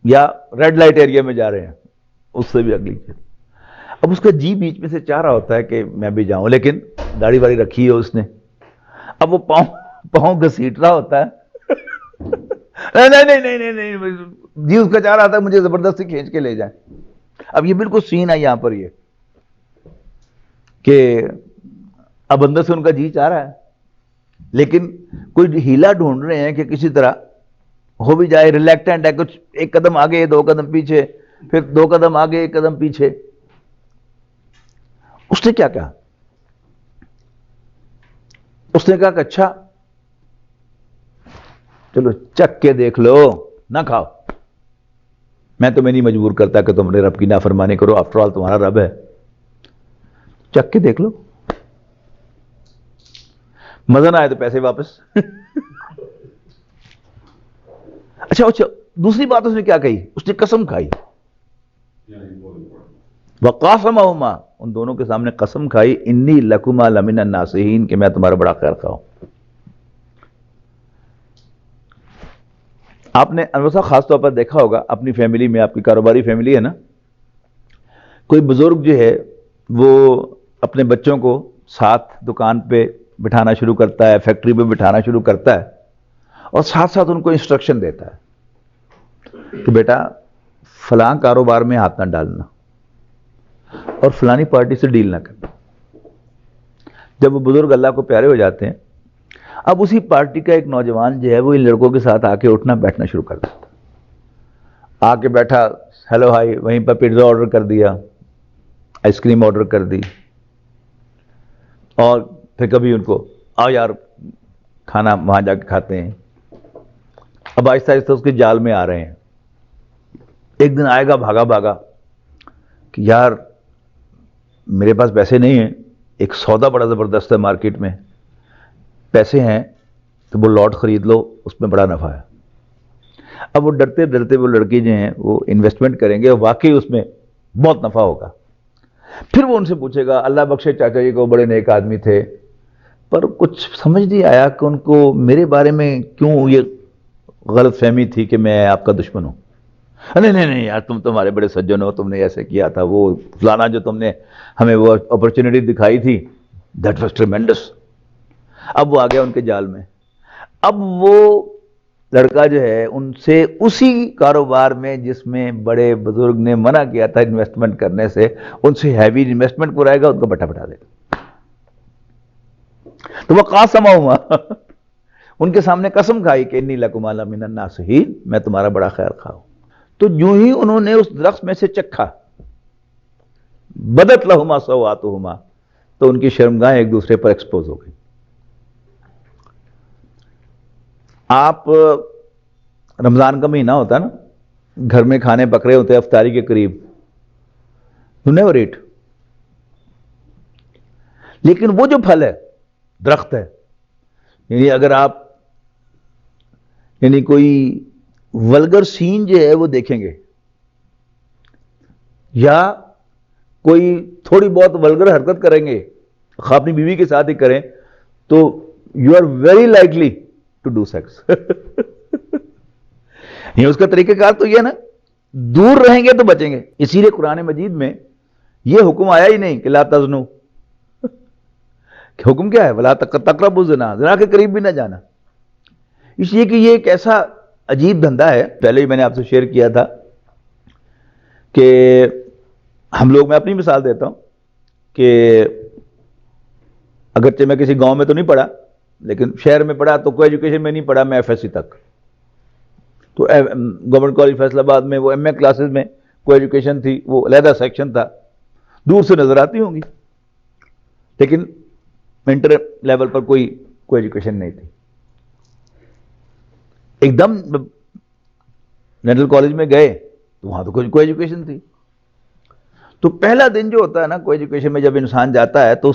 یا ریڈ لائٹ ایریا میں جا رہے ہیں، اس سے بھی اگلی چیز. اب اس کا جی بیچ میں سے چاہ رہا ہوتا ہے کہ میں بھی جاؤں، لیکن داڑھی واڑی رکھی ہے اس نے، اب وہ پاؤں گھسیٹ رہا ہوتا ہے نہیں نہیں نہیں نہیں نہیں جی، اس کا چاہ رہا تھا مجھے زبردستی کھینچ کے لے جائیں۔ اب یہ بالکل سین ہے یہاں پر یہ کہ اب اندر سے ان کا جی چاہ رہا ہے، لیکن کوئی ہیلا ڈھونڈ رہے ہیں کہ کسی طرح ہو بھی جائے، ریلیکٹنٹ ہے، کچھ ایک قدم آگے دو قدم پیچھے، پھر دو قدم آگے ایک قدم پیچھے۔ اس نے کیا کہا؟ اس نے کہا کہ اچھا چلو چک کے دیکھ لو، نہ کھاؤ، میں تمہیں نہیں مجبور کرتا کہ تم اپنے رب کی نافرمانی کرو، آفٹر آل تمہارا رب ہے، چک کے دیکھ لو، مزہ نہ آئے تو پیسے واپس اچھا دوسری بات اس نے کیا کہی؟ اس نے قسم کھائی، وقاسمہما، ان دونوں کے سامنے قسم کھائی، انی لکما لمن الناصحین، کہ میں تمہارا بڑا خیر خواہ ہوں۔ آپ نے انور صاحب خاص طور پر دیکھا ہوگا اپنی فیملی میں، آپ کی کاروباری فیملی ہے نا، کوئی بزرگ جو ہے وہ اپنے بچوں کو ساتھ دکان پہ بٹھانا شروع کرتا ہے، فیکٹری پہ بٹھانا شروع کرتا ہے، اور ساتھ ساتھ ان کو انسٹرکشن دیتا ہے کہ بیٹا فلاں کاروبار میں ہاتھ نہ ڈالنا اور فلانی پارٹی سے ڈیل نہ کرنا۔ جب وہ بزرگ اللہ کو پیارے ہو جاتے ہیں، اب اسی پارٹی کا ایک نوجوان جو ہے وہ ان لڑکوں کے ساتھ آ کے اٹھنا بیٹھنا شروع کر دیتا، آ کے بیٹھا، ہیلو ہائی، وہیں پر پیزا آرڈر کر دیا، آئس کریم آرڈر کر دی، اور پھر کبھی ان کو آؤ یار کھانا وہاں جا کے کھاتے ہیں۔ اب آہستہ آہستہ اس کے جال میں آ رہے ہیں۔ ایک دن آئے گا بھاگا بھاگا کہ یار میرے پاس پیسے نہیں ہیں، ایک سودا بڑا زبردست ہے مارکیٹ میں، پیسے ہیں تو وہ لاٹ خرید لو، اس میں بڑا نفع ہے۔ اب وہ ڈرتے ڈرتے وہ لڑکی جو ہیں وہ انویسٹمنٹ کریں گے اور واقعی اس میں بہت نفع ہوگا۔ پھر وہ ان سے پوچھے گا، اللہ بخشے چاچا جی کو بڑے نیک آدمی تھے، پر کچھ سمجھ نہیں آیا کہ ان کو میرے بارے میں کیوں یہ غلط فہمی تھی کہ میں آپ کا دشمن ہوں۔ نہیں نہیں نہیں یار، تم تمہارے بڑے سجن ہو، تم نے ایسے کیا تھا، وہ فلانا جو تم نے ہمیں وہ اپرچونٹی دکھائی تھی، دیٹ واز ٹریمینڈس۔ اب وہ آ گیا ان کے جال میں۔ اب وہ لڑکا جو ہے ان سے اسی کاروبار میں جس میں بڑے بزرگ نے منع کیا تھا انویسٹمنٹ کرنے سے، ان سے ہیوی انویسٹمنٹ کرائے گا، ان کو بٹا بٹا دے گا۔ تو وہ قاسمہما، ان کے سامنے قسم کھائی کہ انی لکما لمن الناصحین، میں تمہارا بڑا خیر خواہ ہوں۔ تو جو ہی انہوں نے اس درخت میں سے چکھا، بدت لہما سوآتہما، تو ان کی شرمگاہیں ایک دوسرے پر ایکسپوز ہو گئی۔ آپ رمضان کا مہینہ ہوتا ہے نا، گھر میں کھانے پک رہے ہوتے ہیں افطاری کے قریب، you never eat، لیکن وہ جو پھل ہے، درخت ہے، یعنی اگر آپ کوئی ولگر سین جو ہے وہ دیکھیں گے یا کوئی تھوڑی بہت ولگر حرکت کریں گے، خواہ اپنی بیوی کے ساتھ ہی کریں، تو you are very likely to do sex. یہ اس کا طریقہ کار تو یہ نا، دور رہیں گے تو بچیں گے۔ اسی لیے قرآن مجید میں یہ حکم آیا ہی نہیں کہ لا تزنو، حکم کیا ہے؟ ولا تقربوا الزنا، زنا کے قریب بھی نہ جانا۔ اس لیے کہ یہ ایک ایسا عجیب دھندا ہے، پہلے ہی میں نے آپ سے شیئر کیا تھا کہ ہم لوگ، میں اپنی مثال دیتا ہوں کہ اگرچہ میں کسی گاؤں میں تو نہیں پڑھا، لیکن شہر میں پڑھا، تو کوئی ایجوکیشن میں نہیں پڑھا، میں ایف ایس سی تک، تو گورنمنٹ کالج فیصل آباد میں وہ ایم اے کلاسز میں کوئی ایجوکیشن تھی، وہ علیحدہ سیکشن تھا، دور سے نظر آتی ہوں گی، لیکن انٹر لیول پر کوئی ایجوکیشن نہیں تھی۔ ایک دم ڈینٹل کالج میں گئے تو وہاں تو کوئی ایجوکیشن تھی۔ تو پہلا دن جو ہوتا ہے نا کوئی ایجوکیشن میں، جب انسان جاتا ہے تو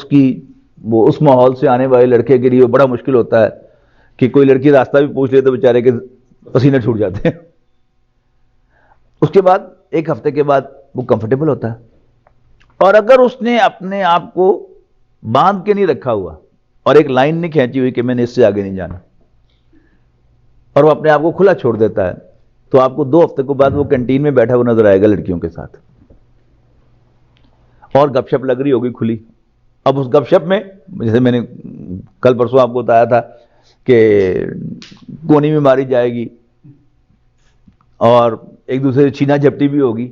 وہ اس ماحول سے آنے والے لڑکے کے لیے بڑا مشکل ہوتا ہے کہ کوئی لڑکی راستہ بھی پوچھ لے تو بیچارے کے پسینے چھوٹ جاتے ہیں۔ اس کے بعد ایک ہفتے کے بعد وہ کمفرٹیبل ہوتا ہے، اور اگر اس نے اپنے آپ کو باندھ کے نہیں رکھا ہوا اور ایک لائن نہیں کھینچی ہوئی کہ میں نے اس سے آگے نہیں جانا، اور وہ اپنے آپ کو کھلا چھوڑ دیتا ہے، تو آپ کو 2 ہفتے کے بعد وہ کینٹین میں بیٹھا ہوا نظر آئے گا لڑکیوں کے ساتھ، اور گپ شپ لگ رہی ہوگی کھلی. اب اس گپ شپ میں جیسے میں نے کل پرسوں آپ کو بتایا تھا کہ کونی میں ماری جائے گی اور ایک دوسرے سے چھینا جھپٹی بھی ہوگی.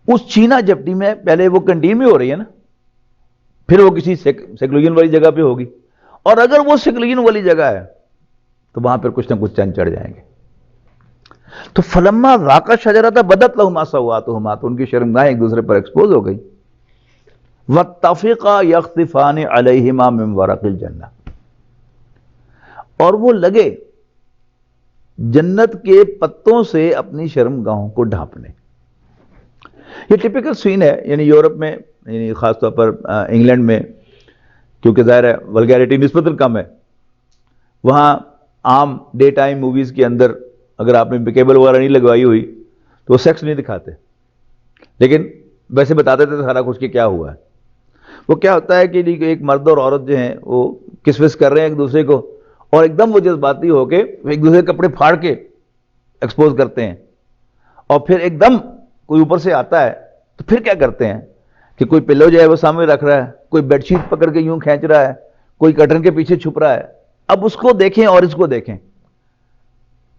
اس چھینا جھپٹی میں پہلے وہ کنٹین میں ہو رہی ہے نا, پھر وہ کسی سیکولین والی جگہ پہ ہوگی, اور اگر وہ سیکولین والی جگہ ہے تو وہاں پر کچھ نہ کچھ چند چڑھ جائیں گے. تو فلما ذاقا شجرۃ بدت لہما سوآتہما, تو ان کی شرمگاہیں ایک دوسرے پر ایکسپوز ہو گئی. واتفقا یخصفان علیہما من ورق الجنہ, اور وہ لگے جنت کے پتوں سے اپنی شرمگاہوں کو ڈھانپنے. یہ ٹپیکل سین ہے, یعنی یورپ میں, یعنی خاص طور پر انگلینڈ میں, کیونکہ ظاہر ہے ولگیرٹی نسبتاً کم ہے, وہاں عام ڈے ٹائم موویز کے اندر اگر آپ نے کیبل وغیرہ نہیں لگوائی ہوئی تو وہ سیکس نہیں دکھاتے, لیکن ویسے بتاتے تھے سارا کچھ کہ کیا ہوا ہے. وہ کیا ہوتا ہے کہ ایک مرد اور عورت جو ہیں وہ کس وس کر رہے ہیں ایک دوسرے کو, اور ایک دم وہ جذباتی ہو کے ایک دوسرے کے کپڑے پھاڑ کے ایکسپوز کرتے ہیں, اور پھر ایک دم کوئی اوپر سے آتا ہے تو پھر کیا کرتے ہیں کہ کوئی پلو جو ہے وہ سامنے رکھ رہا ہے, کوئی بیڈ شیٹ پکڑ کے یوں کھینچ رہا ہے, کوئی کٹن کے پیچھے چھپ رہا ہے. اب اس کو دیکھیں اور اس کو دیکھیں.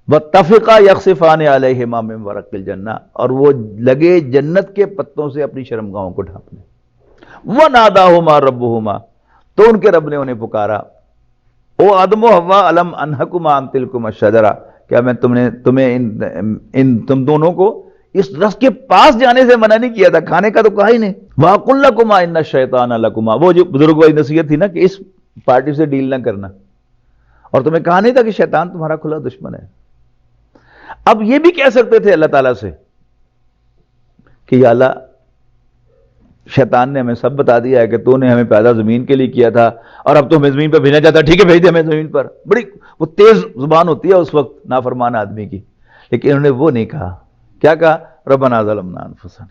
واتفقا یخصفان علیہما من ورق الجنہ, اور وہ لگے جنت کے پتوں سے اپنی شرمگاہوں کو ڈھانپنے. وَنَادَاهُمَا رَبُّهُمَا, تو ان کے رب نے انہیں پکارا, او آدم و حوا الم انہکما عن تلکما الشجرہ, کیا میں تم دونوں کو اس رس کے پاس جانے سے منع نہیں کیا تھا, کھانے کا تو کہا ہی نہیں. وَقُلْ لَكُمَا إِنَّ الشَّيْطَانَ لَكُمَا, وہ جو بزرگ والی نصیحت تھی نا کہ اس پارٹی سے ڈیل نہ کرنا, اور تمہیں کہا نہیں تھا کہ شیطان تمہارا کھلا دشمن ہے. اب یہ بھی کہہ سکتے تھے اللہ تعالیٰ سے کہ یا اللہ, شیطان نے ہمیں سب بتا دیا ہے کہ تو نے ہمیں پیدا زمین کے لیے کیا تھا, اور اب تو ہمیں زمین پر بھیجنا چاہتا ہے, ٹھیک ہے بھیج دے ہمیں زمین پر. بڑی وہ تیز زبان ہوتی ہے اس وقت نافرمان آدمی کی, لیکن انہوں نے وہ نہیں کہا. کیا کہا؟ ربنا ظلمنا انفسنا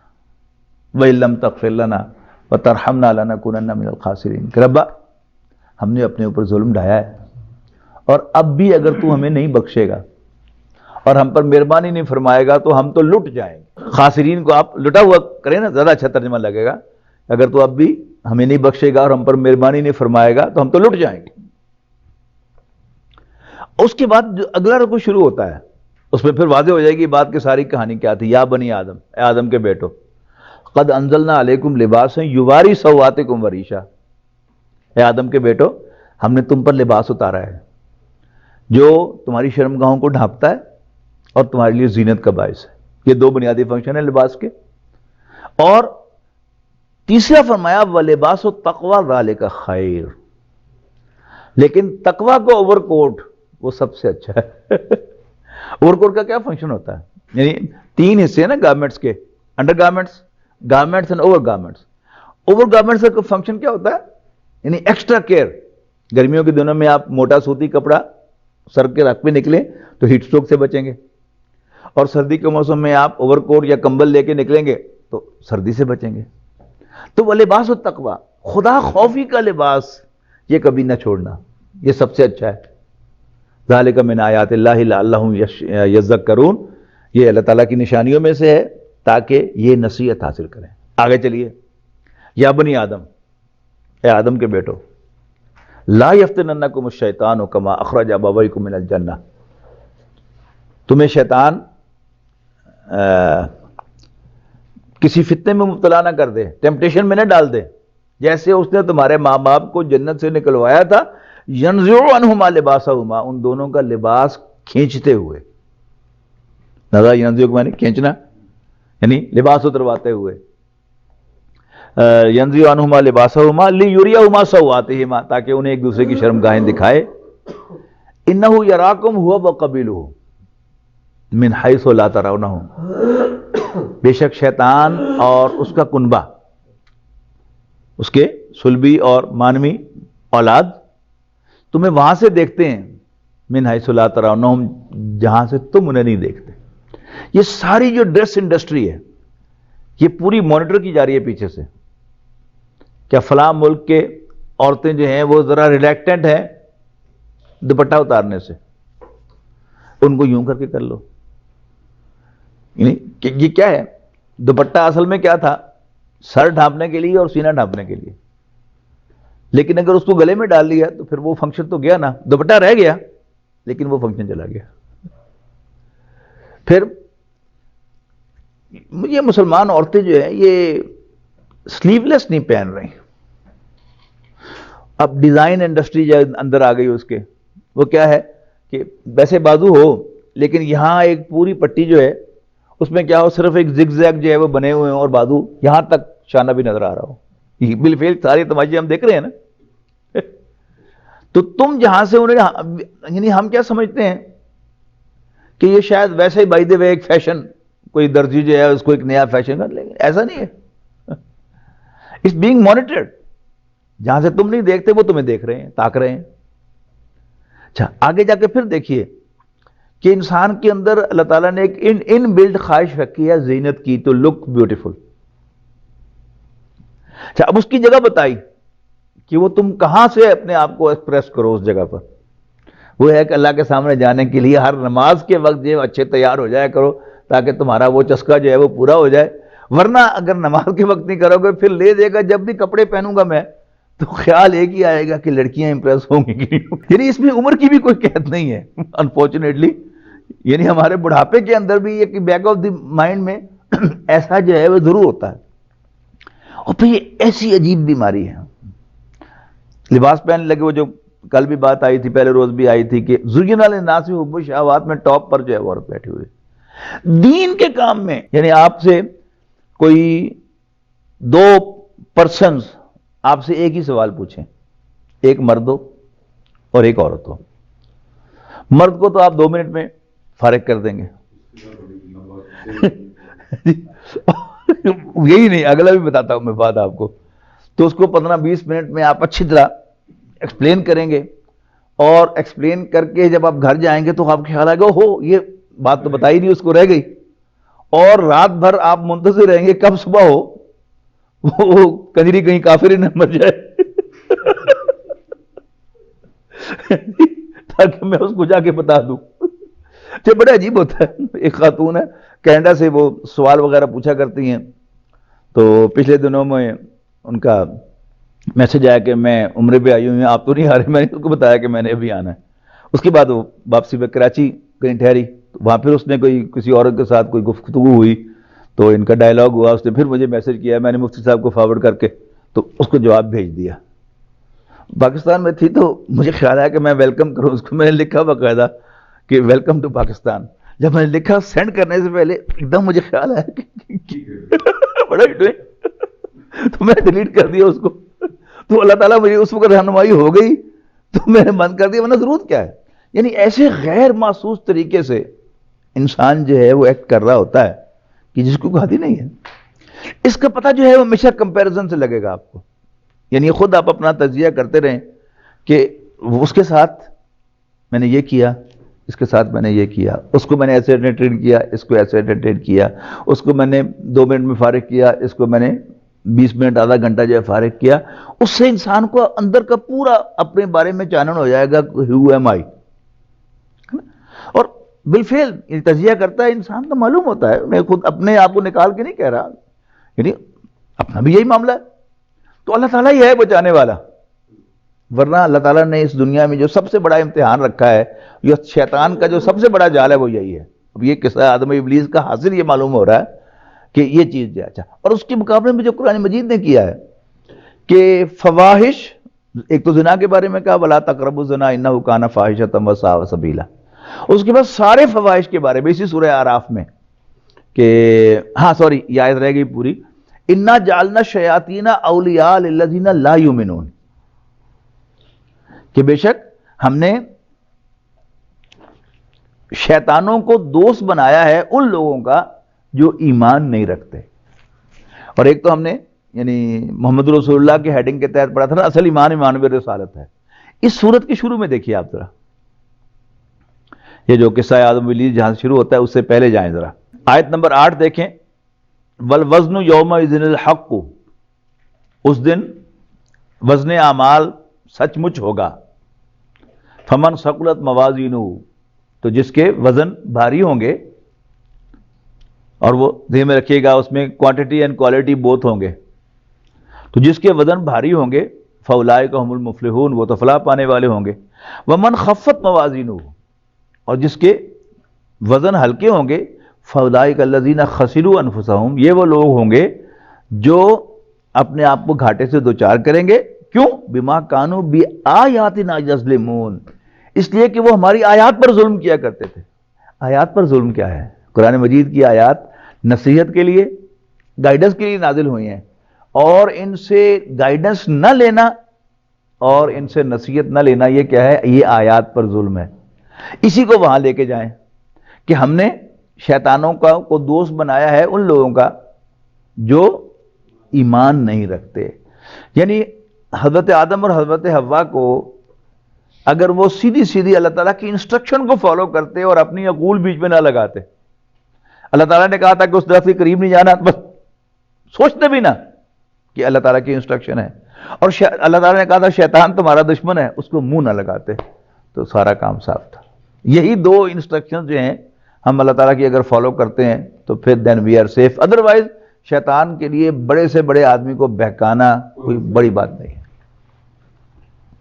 وَإِن لَّمْ تَغْفِرْ لَنَا وَتَرْحَمْنَا لَنَكُونَنَّ مِنَ الْخَاسِرِينَ, کہ ربا ہم نے اپنے اوپر ظلم ڈھایا ہے, اور اب بھی اگر تو ہمیں نہیں بخشے گا اور ہم پر مہربانی نہیں فرمائے گا تو ہم تو لٹ جائیں گے. خاسرین کو آپ لٹا ہوا کریں نا, زیادہ اچھا ترجمہ لگے گا. اگر تو اب بھی ہمیں نہیں بخشے گا اور ہم پر مہربانی نہیں فرمائے گا تو ہم تو لٹ جائیں گے. اس کے بعد جو اگلا رکوع شروع ہوتا ہے اس میں پھر واضح ہو جائے گی بات کی ساری کہانی کیا تھی. یا بنی آدم, اے آدم کے بیٹو, قد انزلنا علیکم لباسا یواری سوآتکم وریشا, اے آدم کے بیٹو ہم نے تم پر لباس اتارا ہے جو تمہاری شرمگاہوں کو ڈھانپتا ہے اور تمہارے لیے زینت کا باعث ہے. یہ دو بنیادی فنکشن ہیں لباس کے. اور تیسرا فرمایا وَلِبَاسُ التَّقْوَىٰ ذَلِكَ خَيْرٌ, لیکن تقویٰ کو اوور کوٹ وہ سب سے اچھا ہے. اوور کوٹ کا کیا فنکشن ہوتا ہے؟ یعنی تین حصے ہیں نا گارمنٹس کے, under garments, garments and over garments. Over garments کا فنکشن کیا ہوتا ہے؟ یعنی ایکسٹرا کیئر. گرمیوں کے دنوں میں آپ موٹا سوتی کپڑا سر کے رکھ پہ نکلیں تو ہیٹ اسٹروک سے بچیں گے, اور سردی کے موسم میں آپ اوور کوٹ یا کمبل لے کے نکلیں گے تو سردی سے بچیں گے. تو وہ لباس التقویٰ, خدا خوفی کا لباس, یہ کبھی نہ چھوڑنا, یہ سب سے اچھا ہے. ذالک من آیات اللہ لعلہم یذکرون, یہ اللہ تعالیٰ کی نشانیوں میں سے ہے تاکہ یہ نصیحت حاصل کریں. آگے چلیے. یا بنی آدم, اے آدم کے بیٹو, لا یفتننکم الشیطان کما اخرج ابویکم من الجنہ, تمہیں شیطان کسی فتنے میں مبتلا نہ کر دے, ٹیمپٹیشن میں نہ ڈال دے, جیسے اس نے تمہارے ماں باپ کو جنت سے نکلوایا تھا. ینزع عنہما لباسہما, ان دونوں کا لباس کھینچتے ہوئے. نظر ینزع کو معنی کھینچنا, یعنی لباس اترواتے ہوئے. ینزع عنہما لباسہما لیریہما سوآتہما, تاکہ انہیں ایک دوسرے کی شرمگاہیں دکھائے. انہ یراکم ہوا وقبیلہ من حیث لا ترونہم, بے شک شیطان اور اس کا کنبہ, اس کے صلبی اور مانوی اولاد تمہیں وہاں سے دیکھتے ہیں, من حیث لا ترونہم, جہاں سے تم انہیں نہیں دیکھتے. یہ ساری جو ڈریس انڈسٹری ہے یہ پوری مانیٹر کی جا رہی ہے پیچھے سے. کیا فلاں ملک کے عورتیں جو ہیں وہ ذرا ریلیکٹنٹ ہیں دوپٹہ اتارنے سے, ان کو یوں کر کے کر لو. یعنی یہ کیا ہے؟ دوپٹہ اصل میں کیا تھا؟ سر ڈھانپنے کے لیے اور سینہ ڈھانپنے کے لیے. لیکن اگر اس کو گلے میں ڈال لیا تو پھر وہ فنکشن تو گیا نا, دوپٹہ رہ گیا لیکن وہ فنکشن چلا گیا. پھر یہ مسلمان عورتیں جو ہیں یہ سلیو لیس نہیں پہن رہی. اب ڈیزائن انڈسٹری جو اندر آ گئی اس کے, وہ کیا ہے کہ ویسے بازو ہو لیکن یہاں ایک پوری پٹی جو ہے اس میں کیا ہو, صرف ایک زگ زیگ جو ہے وہ بنے ہوئے ہیں اور بازو یہاں تک شانہ بھی نظر آ رہا ہو. یہ بالفعل ساری تماشے ہم دیکھ رہے ہیں نا. تو تم جہاں سے انہیں, یعنی ہم کیا سمجھتے ہیں کہ یہ شاید ویسے ہی بائی دی وے ایک فیشن, کوئی درجی جو ہے اس کو ایک نیا فیشن کر لیں گے, ایسا نہیں ہے. It's being monitored. جہاں سے تم نہیں دیکھتے وہ تمہیں دیکھ رہے ہیں, تاک رہے ہیں. اچھا آگے جا کے پھر دیکھیے کہ انسان کے اندر اللہ تعالیٰ نے ایک ان بلڈ خواہش رکھی ہے زینت کی, تو لک بیوٹیفل. اچھا اب اس کی جگہ بتائی کہ وہ تم کہاں سے اپنے آپ کو ایکسپریس کرو اس جگہ پر. وہ ہے کہ اللہ کے سامنے جانے کے لیے ہر نماز کے وقت جو اچھے تیار ہو جایا کرو تاکہ تمہارا وہ چسکا جو ہے وہ پورا ہو جائے. ورنہ اگر نماز کے وقت نہیں کرو گے پھر لے دے گا جب بھی کپڑے پہنوں گا میں تو خیال ایک ہی آئے گا کہ لڑکیاں امپریس ہوں گی. یعنی اس میں عمر کی بھی کوئی قید نہیں ہے انفارچونیٹلی. یعنی ہمارے بڑھاپے کے اندر بھی یہ بیک آف دی مائنڈ میں ایسا جو ہے وہ ضرور ہوتا ہے. اور پھر یہ ایسی عجیب بیماری ہے, لباس پہننے لگے, وہ جو کل بھی بات آئی تھی, پہلے روز بھی آئی تھی کہ زین للناس حب الشہوات میں ٹاپ پر جو ہے وہ عورت بیٹھی ہوئی. دین کے کام میں یعنی آپ سے کوئی 2 پرسنز آپ سے ایک ہی سوال پوچھیں, ایک مرد ہو اور ایک عورت ہو. مرد کو تو آپ 2 منٹ میں فارغ کر دیں گے. یہی نہیں, اگلا بھی بتاتا ہوں میں بات آپ کو. تو اس کو 15-20 منٹ میں آپ اچھی طرح ایکسپلین کریں گے, اور ایکسپلین کر کے جب آپ گھر جائیں گے تو آپ خیال آئے گا ہو یہ بات تو بتائی نہیں, اس کو رہ گئی. اور رات بھر آپ منتظر رہیں گے کب صبح ہو, وہ کنجری کہیں کافر ہی نہ مر جائے تاکہ میں اس کو جا کے بتا دوں. جو بڑا عجیب ہوتا ہے. ایک خاتون ہے کینیڈا سے, وہ سوال وغیرہ پوچھا کرتی ہیں. تو پچھلے دنوں میں ان کا میسج آیا کہ میں عمرے پہ آئی ہوں, آپ تو نہیں آ رہے. میں نے اس کو بتایا کہ میں نے ابھی آنا ہے. اس کے بعد وہ واپسی پہ کراچی کہیں ٹھہری, وہاں پھر اس نے کسی عورت کے ساتھ کوئی گفتگو ہوئی, تو ان کا ڈائلاگ ہوا. اس نے پھر مجھے میسج کیا, میں نے مفتی صاحب کو فارورڈ کر کے تو اس کو جواب بھیج دیا. پاکستان میں تھی تو مجھے خیال آیا کہ میں ویلکم کروں اس کو. میں نے لکھا باقاعدہ کہ ویلکم ٹو پاکستان. جب میں نے لکھا سینڈ کرنے سے پہلے ایک دم مجھے خیال آیا کہ بڑا ہٹ ہے, تو میں نے ڈیلیٹ کر دیا اس کو. تو اللہ تعالیٰ مجھے اس وقت رہنمائی ہو گئی تو میں نے بند کر دیا, ورنہ ضرورت کیا ہے. یعنی ایسے غیر محسوس طریقے سے انسان جو ہے وہ ایکٹ کر رہا ہوتا ہے کہ جس کو کہتی نہیں ہے. اس کا پتہ جو ہے وہ ہمیشہ کمپیریزن سے لگے گا آپ کو. یعنی خود آپ اپنا تجزیہ کرتے رہیں کہ اس کے ساتھ میں نے یہ کیا, اس کے ساتھ میں نے یہ کیا, اس کو میں نے ایسے انٹرٹین کیا, اس کو ایسے انٹرٹین کیا, اس کو میں نے 2 منٹ میں فارغ کیا, اس کو میں نے 20 منٹ آدھا گھنٹہ جو ہے فارغ کیا. اس سے انسان کو اندر کا پورا اپنے بارے میں چانن ہو جائے گا ہو ایم آئی. اور بالفعل تجزیہ کرتا ہے انسان تو معلوم ہوتا ہے. میں خود اپنے آپ کو نکال کے نہیں کہہ رہا, یعنی اپنا بھی یہی معاملہ ہے. تو اللہ تعالیٰ ہی ہے بچانے والا. ورنہ اللہ تعالیٰ نے اس دنیا میں جو سب سے بڑا امتحان رکھا ہے, یہ شیطان کا جو سب سے بڑا جال ہے وہ یہی ہے. اب یہ قصہ آدم ابلیس کا حاصل یہ معلوم ہو رہا ہے کہ یہ چیز جو اچھا. اور اس کے مقابلے میں جو قرآن مجید نے کیا ہے کہ فواحش, ایک تو زنا کے بارے میں کہا ولا تقربوا الزنا انہ کان فاحشۃ وساء سبیلا. اس کے بعد سارے فواحش کے بارے میں اسی سورہ اعراف میں کہ ہاں سوری یہ آیت رہ گئی پوری, انا جعلنا الشیاطین اولیاء للذین لا یؤمنون, کہ بے شک ہم نے شیطانوں کو دوست بنایا ہے ان لوگوں کا جو ایمان نہیں رکھتے. اور ایک تو ہم نے یعنی محمد رسول اللہ کے ہیڈنگ کے تحت پڑھا تھا نا, اصل ایمان رسالت ہے. اس سورت کے شروع میں دیکھیے آپ ذرا, یہ جو قصہ آدم ابلیس جہاں سے شروع ہوتا ہے اس سے پہلے جائیں ذرا. آیت نمبر 8 دیکھیں, والوزن یومئذ الحق, اس دن وزن اعمال سچ مچ ہوگا. فمن ثقلت موازینہ, تو جس کے وزن بھاری ہوں گے, اور وہ ذہن میں رکھیے گا اس میں کوانٹٹی اینڈ کوالٹی بوتھ ہوں گے. تو جس کے وزن بھاری ہوں گے فاولئک هم المفلحون، وہ تو فلاح پانے والے ہوں گے. ومن خفت موازینہ، اور جس کے وزن ہلکے ہوں گے فاولئک الذین خسروا انفسهم، یہ وہ لوگ ہوں گے جو اپنے آپ کو گھاٹے سے دوچار کریں گے. کیوں؟ بما کانوا بآیاتنا یظلمون، اس لیے کہ وہ ہماری آیات پر ظلم کیا کرتے تھے. آیات پر ظلم کیا ہے؟ قرآن مجید کی آیات نصیحت کے لیے، گائیڈنس کے لیے نازل ہوئی ہیں، اور ان سے گائیڈنس نہ لینا اور ان سے نصیحت نہ لینا، یہ کیا ہے؟ یہ آیات پر ظلم ہے. اسی کو وہاں لے کے جائیں کہ ہم نے شیطانوں کو دوست بنایا ہے ان لوگوں کا جو ایمان نہیں رکھتے. یعنی حضرت آدم اور حضرت حوا کو اگر وہ سیدھی سیدھی اللہ تعالیٰ کی انسٹرکشن کو فالو کرتے اور اپنی عقول بیچ میں نہ لگاتے. اللہ تعالیٰ نے کہا تھا کہ اس درخت کے قریب نہیں جانا، بس سوچتے بھی نہ کہ اللہ تعالیٰ کی انسٹرکشن ہے. اور اللہ تعالیٰ نے کہا تھا شیطان تمہارا دشمن ہے، اس کو منہ نہ لگاتے، تو سارا کام صاف تھا. یہی دو انسٹرکشن جو ہیں ہم اللہ تعالیٰ کی اگر فالو کرتے ہیں تو پھر دین وی آر سیف. ادروائز شیطان کے لیے بڑے سے بڑے آدمی کو بہکانا کوئی بڑی بات نہیں ہے.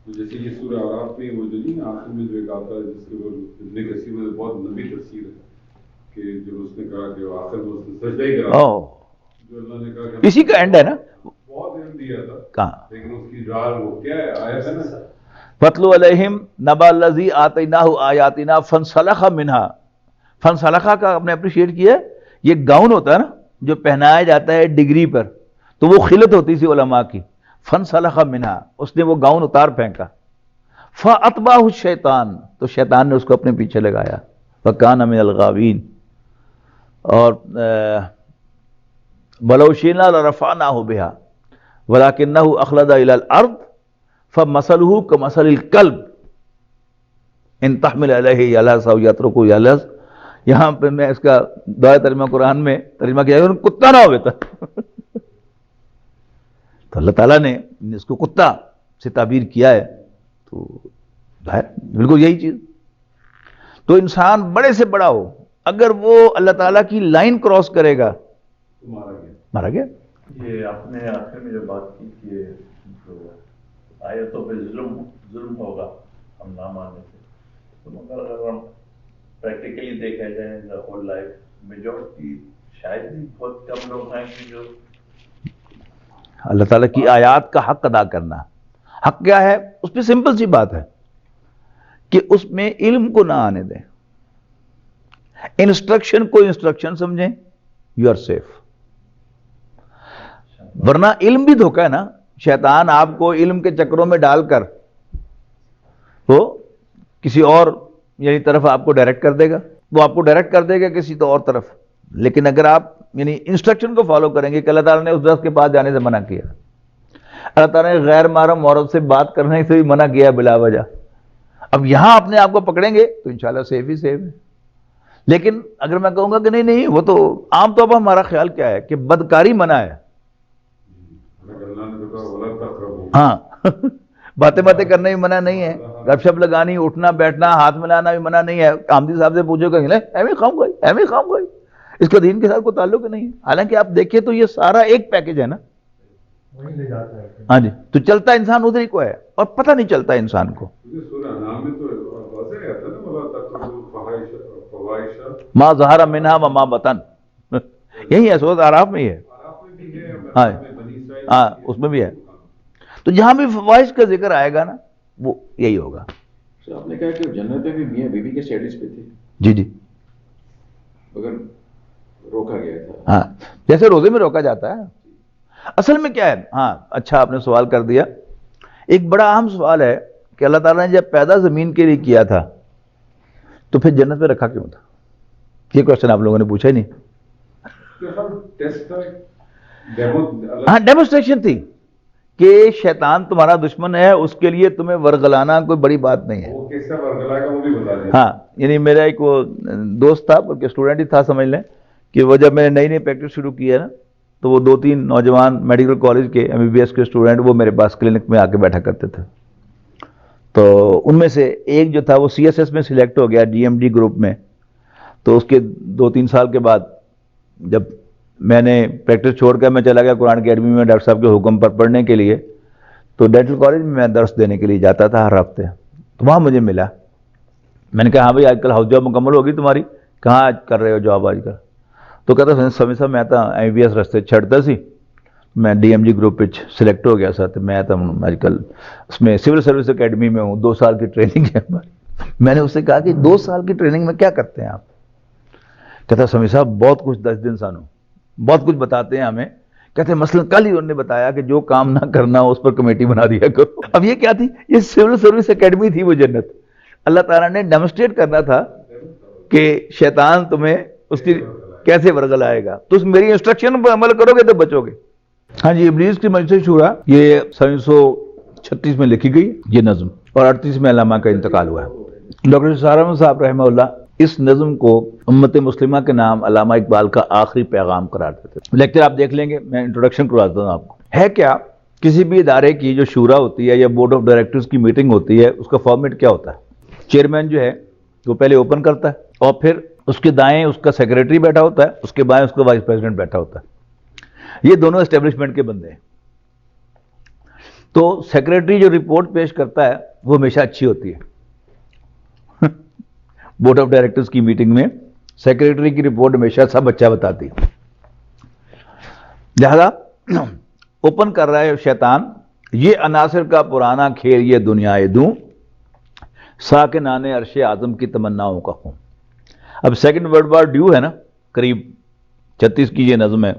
جیسے یہ سورہ اعراف میں وہ جو نہیں آخر میں جو ایک آتا ہے جس کے وہ ابن کثیر میں بہت لمبی تفسیر ہے کہ جب اس نے کہا کہ آخر میں اس نے سجدہ ہی کرا جو اللہ نے کہا کہ اسی کا اینڈ ہے نا، بہت علم دیا تھا کہاں لیکن اس کی ڈال وہ کیا ہے آیت ہے نا فَاتْلُ عَلَيْهِمْ نَبَأَ الَّذِي آتَيْنَاهُ آيَاتِنَا فَانْسَلَخَ مِنْهَا. فَانْسَلَخَ کا آپ نے اپریشیٹ کیا ہے، یہ گاؤن ہوتا ہے نا جو پہنایا جاتا ہے ڈگری پر، تو وہ خلت ہوتی تھی علماء کی. فَانْسَلَخَ مِنْهَا، اس نے وہ گاؤن اتار پھینکا. فَأَتْبَعَهُ الشَّيْطَانُ، تو شیطان نے اس کو اپنے پیچھے لگایا. فَكَانَ مِنَ الْغَاوِينَ. اور وَلَوْ شِئْنَا لَرَفَعْنَاهُ بِهَا وَلَكِنَّهُ أَخْلَدَ إِلَى الْأَرْضِ فَمَثَلُهُ كَمَثَلِ الْكَلْبِ إِن تَحْمِلْ عَلَيْهِ يَلْهَثْ أَوْ يَتْرُكْهُ يَلْهَث. یہاں پہ میں اس کا دعائے ترجمہ قرآن میں ترجمہ کیا ہے کتا نہ ہوتا. تو اللہ تعالیٰ نے اس کو کتا سے تعبیر کیا ہے، تو بالکل یہی چیز. تو انسان بڑے سے بڑا ہو، اگر وہ اللہ تعالیٰ کی لائن کراس کرے گا مارا گیا. یہ آپ نے آخر میں جو بات کی کہ جو آیتوں پہ ظلم ہوگا ہم نہ ماننے سے، تو مگر اگر ہم پریکٹیکلی دیکھا جائے دا ہول لائف میجورٹی شاید ہی بہت کم لوگ ہیں کہ جو اللہ تعالیٰ کی آیات کا حق ادا کرنا. حق کیا ہے؟ اس پہ سمپل سی بات ہے کہ اس میں علم کو نہ آنے دیں، انسٹرکشن کو انسٹرکشن سمجھیں، یو آر سیف. ورنہ علم بھی دھوکہ ہے نا. شیطان آپ کو علم کے چکروں میں ڈال کر وہ کسی اور یعنی طرف آپ کو ڈائریکٹ کر دے گا، وہ آپ کو ڈائریکٹ کر دے گا کسی تو اور طرف. لیکن اگر آپ یعنی انسٹرکشن کو فالو کریں گے کہ اللہ تعالیٰ نے اس درخت کے پاس جانے سے منع کیا، اللہ تعالیٰ نے غیر محرم عورت سے بات کرنے سے بھی منع کیا بلا وجہ، اب یہاں اپنے آپ کو پکڑیں گے تو انشاءاللہ سیف ہی سیف ہے. لیکن اگر میں کہوں گا کہ نہیں وہ تو عام طور پر ہمارا خیال کیا ہے کہ بدکاری منع ہے، ہاں باتیں کرنا بھی منع نہیں ہے، گپ شپ لگانی، اٹھنا بیٹھنا، ہاتھ ملانا بھی منع نہیں ہے. آمدی صاحب سے پوچھو کہ ایویں خام گئی، اس کا دین کے ساتھ کوئی تعلق نہیں ہے. حالانکہ آپ دیکھیں تو یہ سارا ایک پیکج ہے نا. ہاں جی، تو چلتا انسان ادھر ہی کو ہے اور پتہ نہیں چلتا انسان کو. ما ظہر منہا وما بطن، یہی ہے سورۃ اعراف میں ہی ہے. ہاں اس میں بھی ہے. تو جہاں بھی فواحش کا ذکر آئے گا نا وہ یہی ہوگا. آپ نے کہا کہ جنت میں بھی میاں بیوی کے اسٹیٹس پہ تھے، جی مگر روکا گیا تھا. ہاں جیسے روزے میں روکا جاتا ہے. اصل میں کیا ہے، ہاں اچھا آپ نے سوال کر دیا. ایک بڑا اہم سوال ہے کہ اللہ تعالیٰ نے جب پیدا زمین کے لیے کیا تھا تو پھر جنت میں رکھا کیوں تھا؟ یہ کوشچن آپ لوگوں نے پوچھا ہی نہیں. ہاں ڈیمونسٹریشن تھی کہ شیطان تمہارا دشمن ہے، اس کے لیے تمہیں ورگلانا کوئی بڑی بات نہیں ہے. ہاں یعنی میرا ایک وہ دوست تھا بلکہ اسٹوڈنٹ ہی تھا سمجھ لیں کہ وہ جب میں نے نئی پریکٹس شروع کی ہے نا تو وہ 2-3 نوجوان میڈیکل کالج کے MBBS کے اسٹوڈنٹ وہ میرے پاس کلینک میں آ کے بیٹھا کرتے تھے. تو ان میں سے ایک جو تھا وہ CSS میں سلیکٹ ہو گیا DMD گروپ میں. تو اس کے 2-3 سال کے بعد جب میں نے پریکٹس چھوڑ کر میں چلا گیا قرآن اکیڈمی میں ڈاکٹر صاحب کے حکم پر پڑھنے کے لیے. تو ڈینٹل کالج میں میں درس دینے کے لیے جاتا تھا ہر ہفتے. تو وہاں مجھے ملا. میں نے کہا ہاں بھائی آج کل ہاؤس جاب مکمل ہوگی تمہاری, کہاں کر رہے ہو جاب آج کل؟ تو کہتا سمی صاحب میں تو MBBS رستے چھڑتا سی, میں DMG گروپ پہ سلیکٹ ہو گیا سا. تو میں تو آج کل اس میں سول سروس اکیڈمی میں ہوں, 2 سال کی ٹریننگ ہے ہماری. میں نے اس سے کہا کہ 2 سال کی ٹریننگ میں کیا کرتے ہیں آپ؟ کہتا سمی صاحب بہت کچھ 10 دن سانو بہت کچھ بتاتے ہیں ہمیں. کہتے ہیں مثلا کل ہی انہوں نے بتایا کہ جو کام نہ کرنا اس پر کمیٹی بنا دیا کرو. اب یہ کیا تھی؟ یہ سول سروس اکیڈمی تھی وہ جنت. اللہ تعالیٰ نے ڈیمونسٹریٹ کرنا تھا کہ شیطان تمہیں اس کی کیسے ورگل آئے گا. تو میری انسٹرکشن پر عمل کرو گے تو بچو گے. ہاں جی, ابلیس کی مجلس شورا یہ 1736 میں لکھی گئی یہ نظم, اور 38 میں علامہ کا انتقال ہوا ہے. ڈاکٹر شاہ احمد صاحب رحمہ اللہ اس نظم کو امت مسلمہ کے نام علامہ اقبال کا آخری پیغام قرار دیتے تھے. لیکچر آپ دیکھ لیں گے, میں انٹروڈکشن کروا دیتا ہوں آپ کو. ہے کیا, کسی بھی ادارے کی جو شورا ہوتی ہے یا بورڈ آف ڈائریکٹرز کی میٹنگ ہوتی ہے, اس کا فارمیٹ کیا ہوتا ہے؟ چیئرمین جو ہے وہ پہلے اوپن کرتا ہے, اور پھر اس کے دائیں اس کا سیکریٹری بیٹھا ہوتا ہے, اس کے بائیں اس کا وائس پریزیڈنٹ بیٹھا ہوتا ہے. یہ دونوں اسٹیبلشمنٹ کے بندے ہیں. تو سیکریٹری جو رپورٹ پیش کرتا ہے وہ ہمیشہ اچھی ہوتی ہے. بورڈ آف ڈائریکٹرز کی میٹنگ میں سیکریٹری کی رپورٹ ہمیشہ سب اچھا بتاتی. لہذا اوپن کر رہا ہے شیطان, یہ عناصر کا پرانا کھیل یہ دنیا دوں, ساکنان عرش اعظم کی تمناؤں کا خون. اب سیکنڈ ورلڈ وار ڈیو ہے نا, قریب 36 کی یہ نظم ہے.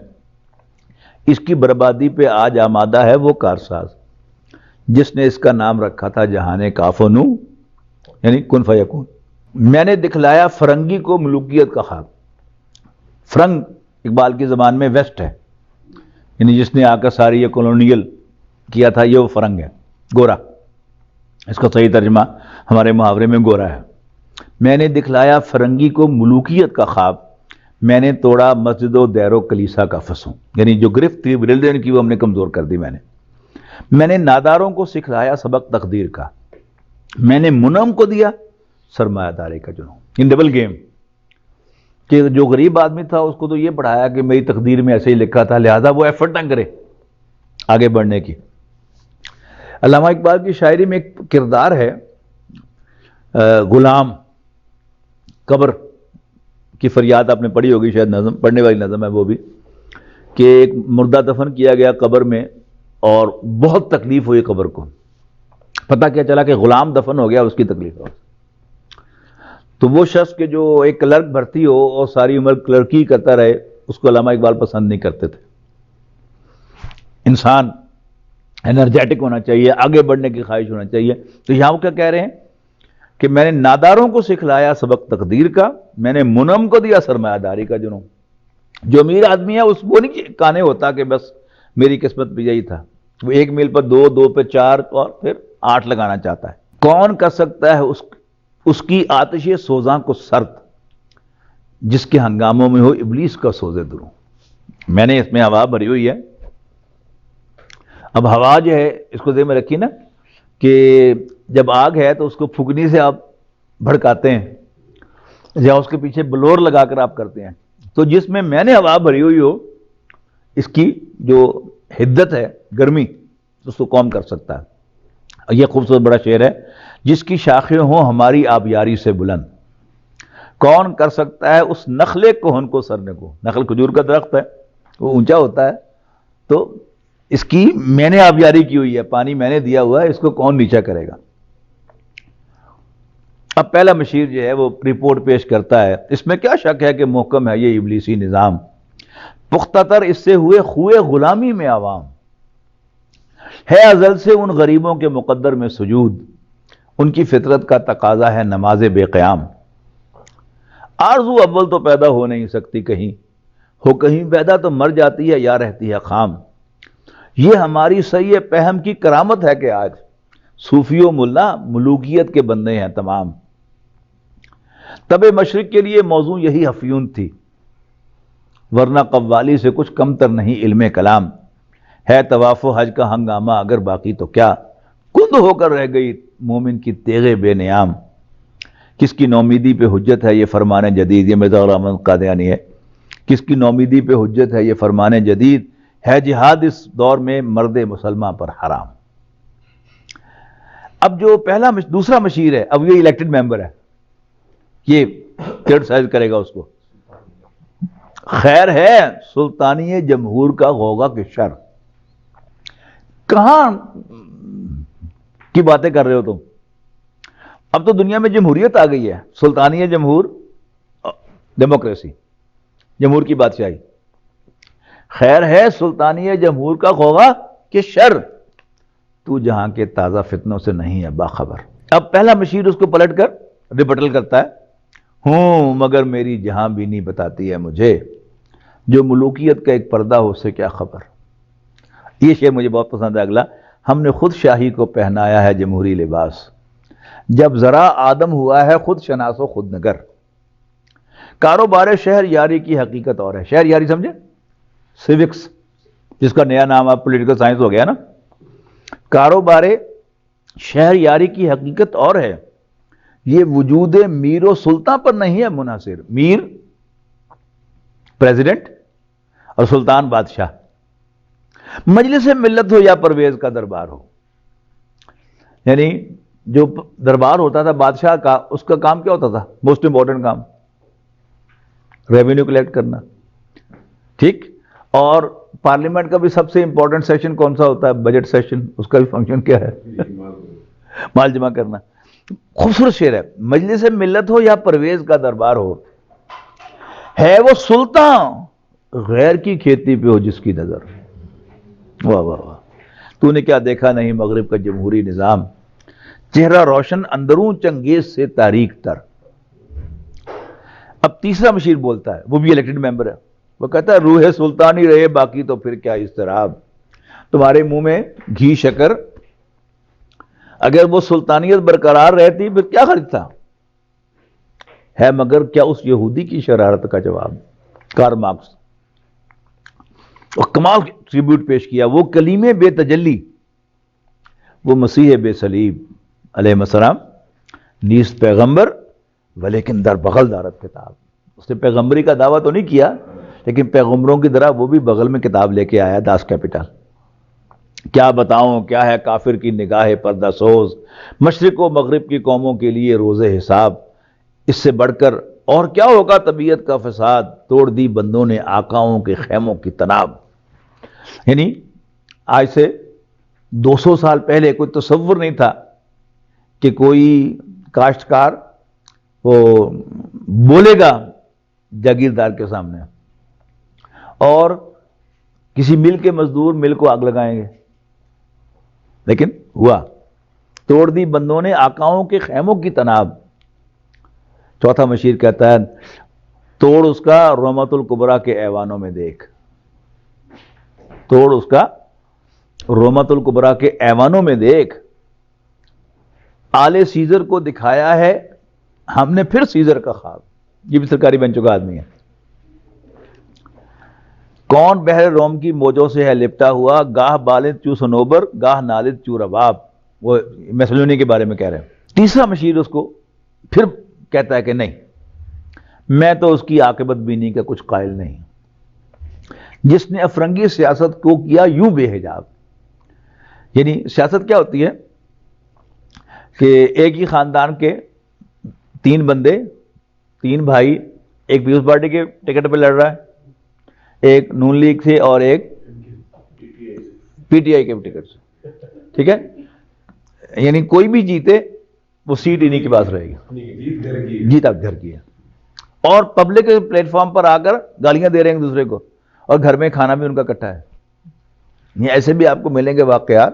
اس کی بربادی پہ آج آمادہ ہے وہ کارساز جس نے اس کا نام رکھا تھا جہان کاف و نو, یعنی کن فیکون. میں نے دکھلایا فرنگی کو ملوکیت کا خواب. فرنگ اقبال کی زبان میں ویسٹ ہے, یعنی جس نے آ کر ساری یہ کولونیل کیا تھا یہ وہ فرنگ ہے, گورا. اس کا صحیح ترجمہ ہمارے محاورے میں گورا ہے. میں نے دکھلایا فرنگی کو ملوکیت کا خواب, میں نے توڑا مسجد و دیر و کلیسا کا فسوں, یعنی جو گرفت تھی ریلیجن کی وہ ہم نے کمزور کر دی. میں نے ناداروں کو سکھلایا سبق تقدیر کا, میں نے منعم کو دیا سرمایہ داری کا جنون. ان ڈبل گیم کہ جو غریب آدمی تھا اس کو تو یہ پڑھایا کہ میری تقدیر میں ایسے ہی لکھا تھا, لہذا وہ ایفرٹ نہ کرے آگے بڑھنے کی. علامہ اقبال کی شاعری میں ایک کردار ہے غلام. قبر کی فریاد آپ نے پڑھی ہوگی شاید, نظم پڑھنے والی نظم ہے وہ بھی, کہ ایک مردہ دفن کیا گیا قبر میں اور بہت تکلیف ہوئی قبر کو. پتہ کیا چلا کہ غلام دفن ہو گیا, اس کی تکلیف ہو. تو وہ شخص کے جو ایک کلرک بھرتی ہو اور ساری عمر کلرکی کرتا رہے, اس کو علامہ اقبال پسند نہیں کرتے تھے. انسان انرجیٹک ہونا چاہیے, آگے بڑھنے کی خواہش ہونا چاہیے. تو یہاں وہ کیا کہہ رہے ہیں کہ میں نے ناداروں کو سکھلایا سبق تقدیر کا, میں نے منعم کو دیا سرمایہ داری کا جنون. جو امیر آدمی ہے اس وہ نہیں کانے ہوتا کہ بس میری قسمت بھی یہی تھا, وہ 1 میل پر 2, 2 پہ 4 اور پھر 8 لگانا چاہتا ہے. کون کر سکتا ہے اس کی آتش سوزاں کو سرد, جس کے ہنگاموں میں ہو ابلیس کا سوزے دروں. میں نے اس میں ہوا بھری ہوئی ہے. اب ہوا جو ہے اس کو ذہن میں رکھیے نا کہ جب آگ ہے تو اس کو پھکنی سے آپ بھڑکاتے ہیں یا اس کے پیچھے بلور لگا کر آپ کرتے ہیں. تو جس میں نے ہوا بھری ہوئی ہو, اس کی جو حدت ہے گرمی, اس کو کون کر سکتا ہے. یہ خوبصورت بڑا شعر ہے. جس کی شاخیں ہوں ہماری آبیاری سے بلند, کون کر سکتا ہے اس نخل کہن کو سرنے کو. نخل کھجور کا درخت ہے, وہ اونچا ہوتا ہے, تو اس کی میں نے آبیاری کی ہوئی ہے, پانی میں نے دیا ہوا ہے, اس کو کون نیچا کرے گا. اب پہلا مشیر جو ہے وہ رپورٹ پیش کرتا ہے. اس میں کیا شک ہے کہ محکم ہے یہ ابلیسی نظام, پختہ تر اس سے ہوئے خوئے غلامی میں عوام. ہے ازل سے ان غریبوں کے مقدر میں سجود, ان کی فطرت کا تقاضا ہے نماز بے قیام. آرزو اول تو پیدا ہو نہیں سکتی کہیں, ہو کہیں پیدا تو مر جاتی ہے یا رہتی ہے خام. یہ ہماری صحیح پہم کی کرامت ہے کہ آج صوفی و ملا ملوکیت کے بندے ہیں تمام. تب مشرق کے لیے موضوع یہی افیون تھی, ورنہ قوالی سے کچھ کم تر نہیں علم کلام. ہے طواف و حج کا ہنگامہ اگر باقی تو کیا, کند ہو کر رہ گئی مومن کی تیغے بے نیام. کس کی نومیدی پہ حجت ہے یہ فرمان جدید, یہ مرزا غلام احمد قادیانی ہے. کس کی نومیدی پہ حجت ہے یہ فرمان جدید، ہے جہاد اس دور میں مرد مسلمان پر حرام۔ اب جو دوسرا مشیر ہے، اب یہ الیکٹڈ ممبر ہے، یہ کرٹیسائز کرے گا اس کو۔ خیر ہے سلطانی جمہور کا غوغا کہ شر۔ کہاں کی باتیں کر رہے ہو تم؟ اب تو دنیا میں جمہوریت آ گئی ہے، سلطانی جمہور، ڈیموکریسی، جمہور کی بادشاہی۔ خیر ہے سلطانی جمہور کا غوغا کہ شر، تو جہاں کے تازہ فتنوں سے نہیں ہے باخبر۔ اب پہلا مشیر اس کو پلٹ کر ریبٹل کرتا ہے، ہوں مگر میری جہاں بینی بتاتی ہے مجھے، جو ملوکیت کا ایک پردہ ہو سے کیا خبر۔ یہ شعر مجھے بہت پسند ہے اگلا، ہم نے خود شاہی کو پہنایا ہے جمہوری لباس، جب ذرا آدم ہوا ہے خود شناس و خود نگر۔ کاروبار شہر یاری کی حقیقت اور ہے، شہر یاری سمجھے، سیوکس، جس کا نیا نام اب پولیٹیکل سائنس ہو گیا نا۔ کاروبار شہر یاری کی حقیقت اور ہے، یہ وجود میر و سلطان پر نہیں ہے منحصر۔ میر پریزیڈنٹ اور سلطان بادشاہ، مجلس ملت ہو یا پرویز کا دربار ہو۔ یعنی جو دربار ہوتا تھا بادشاہ کا، اس کا کام کیا ہوتا تھا؟ موسٹ امپورٹنٹ کام ریونیو کلیکٹ کرنا، ٹھیک۔ اور پارلیمنٹ کا بھی سب سے امپورٹنٹ سیشن کون سا ہوتا ہے؟ بجٹ سیشن، اس کا بھی فنکشن کیا ہے؟ مال جمع کرنا۔ خوبصورت شعر ہے، مجلس ملت ہو یا پرویز کا دربار ہو، ہے وہ سلطان غیر کی کھیتی پہ ہو جس کی نظر۔ واہ واہ واہ، تو نے کیا دیکھا نہیں مغرب کا جمہوری نظام، چہرہ روشن اندروں چنگیز سے تاریک تر۔ اب تیسرا مشیر بولتا ہے، وہ بھی الیکٹڈ ممبر ہے، وہ کہتا ہے روح سلطانی رہے باقی تو پھر کیا اضطراب، تمہارے منہ میں گھی شکر، اگر وہ سلطانیت برقرار رہتی پھر کیا خرچ تھا، ہے مگر کیا اس یہودی کی شرارت کا جواب۔ کارل مارکس، اور کمال ٹریبیوٹ پیش کیا، وہ کلیم بے تجلی، وہ مسیح بے صلیب علیہ السلام، نیست پیغمبر ولیکن در بغل دارت کتاب۔ اس نے پیغمبری کا دعویٰ تو نہیں کیا، لیکن پیغمبروں کی طرح وہ بھی بغل میں کتاب لے کے آیا، داس کیپٹل۔ کیا بتاؤں کیا ہے کافر کی نگاہ پردہ سوز، مشرق و مغرب کی قوموں کے لیے روز حساب، اس سے بڑھ کر اور کیا ہوگا طبیعت کا فساد، توڑ دی بندوں نے آقاؤں کے خیموں کی تناب۔ یعنی آج سے 200 سال پہلے کوئی تصور نہیں تھا کہ کوئی کاشتکار وہ بولے گا جاگیردار کے سامنے، اور کسی مل کے مزدور مل کو آگ لگائیں گے، لیکن ہوا۔ توڑ دی بندوں نے آقاؤں کے خیموں کی تناب۔ چوتھا مشیر کہتا ہے، توڑ اس کا رومت الکبریٰ کے ایوانوں میں دیکھ، توڑ اس کا رومت الکبریٰ کے ایوانوں میں دیکھ، آل سیزر کو دکھایا ہے ہم نے پھر سیزر کا خواب۔ یہ بھی سرکاری بینچوں کا آدمی ہے۔ کون بحر روم کی موجوں سے ہے لپٹا ہوا، گاہ بالد چو سنوبر گاہ نالد چو رباب۔ وہ میسلونی کے بارے میں کہہ رہے ہیں۔ تیسرا مشیر اس کو پھر کہتا ہے کہ نہیں، میں تو اس کی عاقبت بینی کا کچھ قائل نہیں، جس نے افرنگی سیاست کو کیا یوں بے حجاب۔ یعنی سیاست کیا ہوتی ہے کہ ایک ہی خاندان کے 3 بندے، 3 بھائی، ایک پیپلز پارٹی کے ٹکٹ پہ لڑ رہا ہے، ایک نون لیگ سے اور ایک پی ٹی آئی کے ٹکٹ سے، ٹھیک ہے۔ یعنی کوئی بھی جیتے وہ سیٹ انہی کے پاس رہے گی، جیت اب گھر کی ہے، اور پبلک پلیٹ فارم پر آ کر گالیاں دے رہے ہیں ایک دوسرے کو، اور گھر میں کھانا بھی ان کا اکٹھا ہے۔ یہ ایسے بھی آپ کو ملیں گے واقعات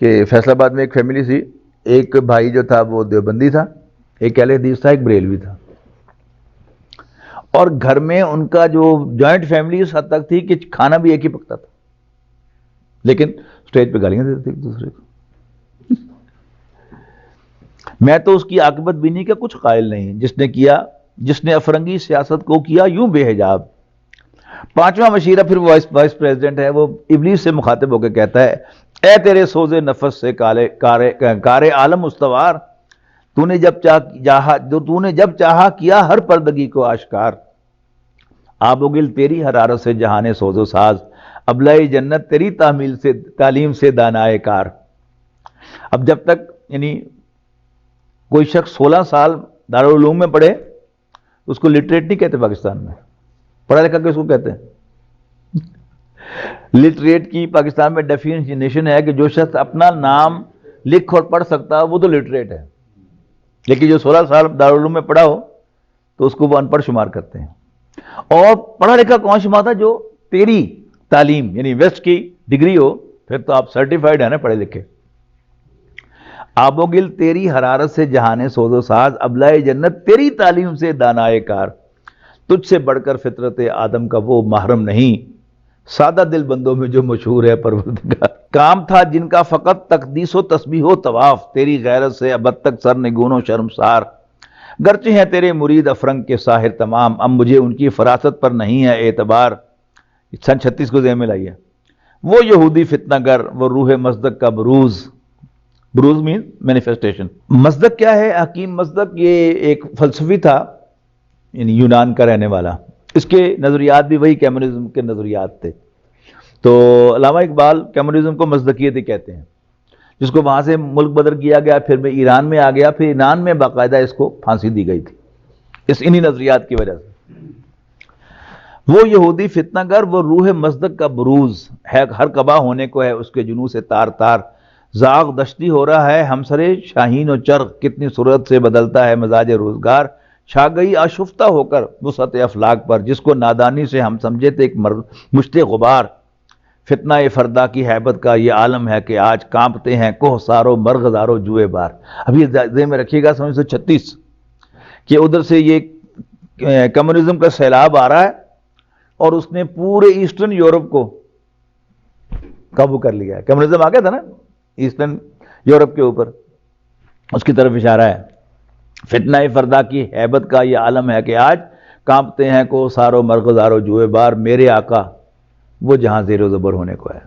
کہ فیصل آباد میں ایک فیملی سی، ایک بھائی جو تھا وہ دیوبندی تھا، ایک اہل حدیث تھا، ایک بریلوی تھا، اور گھر میں ان کا جو جوائنٹ فیملی اس حد تک تھی کہ کھانا بھی ایک ہی پکتا تھا، لیکن اسٹیج پہ گالیاں دیتے تھے ایک دوسرے کو۔ میں تو اس کی عاقبت بینی کا کچھ قائل نہیں، جس نے افرنگی سیاست کو کیا یوں بے حجاب۔ پانچواں مشیرہ پھر وہ وائس پریزیڈنٹ ہے، وہ ابلیس سے مخاطب ہو کے کہتا ہے، اے تیرے سوز نفس سے کار عالم استوار، تو نے جب چاہا کیا ہر پردگی کو آشکار، آب و گل تیری حرارت سے جہان سوز و ساز، ابلۂ جنت تیری تعلیم سے دانائے کار۔ اب جب تک یعنی کوئی شخص 16 سال دارالعلوم میں پڑھے اس کو لٹریٹ نہیں کہتے پاکستان میں، پڑھا لکھا کس کو کہتے ہیں؟ لٹریٹ کی پاکستان میں ڈیفینیشن ہے کہ جو شخص اپنا نام لکھ اور پڑھ سکتا وہ تو لٹریٹ ہے، لیکن جو 16 سال دارالعلوم میں پڑھا ہو تو اس کو وہ ان پڑھ شمار کرتے ہیں۔ اور پڑھا لکھا کون شمار تھا؟ جو تیری تعلیم یعنی ویسٹ کی ڈگری ہو، پھر تو آپ سرٹیفائڈ ہیں نا پڑھے لکھے۔ آب و گل تیری حرارت سے جہان سوز و ساز، ابلائے جنت تیری تعلیم سے دانائے کار، تجھ سے بڑھ کر فطرت آدم کا وہ محرم نہیں، سادہ دل بندوں میں جو مشہور ہے پروردگار۔ کام تھا جن کا فقط تقدیس و تسبیح و طواف، تیری غیرت سے ابد تک سرنگون و شرمسار، گرچہ ہیں تیرے مرید افرنگ کے ساحر تمام، اب مجھے ان کی فراست پر نہیں ہے اعتبار۔ سن 36 کو ذہن میں لائیے۔ وہ یہودی فتنہ گر، وہ روح مصدق کا بروز، بروز مین مینیفیسٹیشن۔ مصدق کیا ہے؟ حکیم مصدق یہ ایک فلسفی تھا، یعنی یونان کا رہنے والا، اس کے نظریات بھی وہی کمیونزم کے نظریات تھے۔ تو علامہ اقبال کمیونزم کو مصدقیت ہی کہتے ہیں، جس کو وہاں سے ملک بدر کیا گیا، پھر میں ایران میں آ گیا، پھر ایران میں باقاعدہ اس کو پھانسی دی گئی تھی اس انہی نظریات کی وجہ سے۔ وہ یہودی فتنہ گر، وہ روح مصدق کا بروز ہے، ہر قبا ہونے کو ہے اس کے جنوں سے تار تار، زاغ دشتی ہو رہا ہے ہمسرے شاہین و چرغ، کتنی صورت سے بدلتا ہے مزاج روزگار، چھا گئی آشفتہ ہو کر وسعت افلاک پر، جس کو نادانی سے ہم سمجھے تھے ایک مشت غبار، فتنہ فردا کی ہیبت کا یہ عالم ہے کہ آج کانپتے ہیں کوہ سارو مرغزارو جوئے بار۔ اب یہ ذہن میں رکھیے گا 1936 کہ ادھر سے یہ کمیونزم کا سیلاب آ رہا ہے اور اس نے پورے ایسٹرن یورپ کو قابو کر لیا ہے۔ کمیونزم آ گیا تھا نا ایسٹرن یورپ کے اوپر، اس کی طرف اشارہ ہے۔ فتنہ فردا کی ہیبت کا یہ عالم ہے کہ آج کانپتے ہیں کو سارو مرغزارو جوئے بار، میرے آقا وہ جہاں زیر و زبر ہونے کو ہے،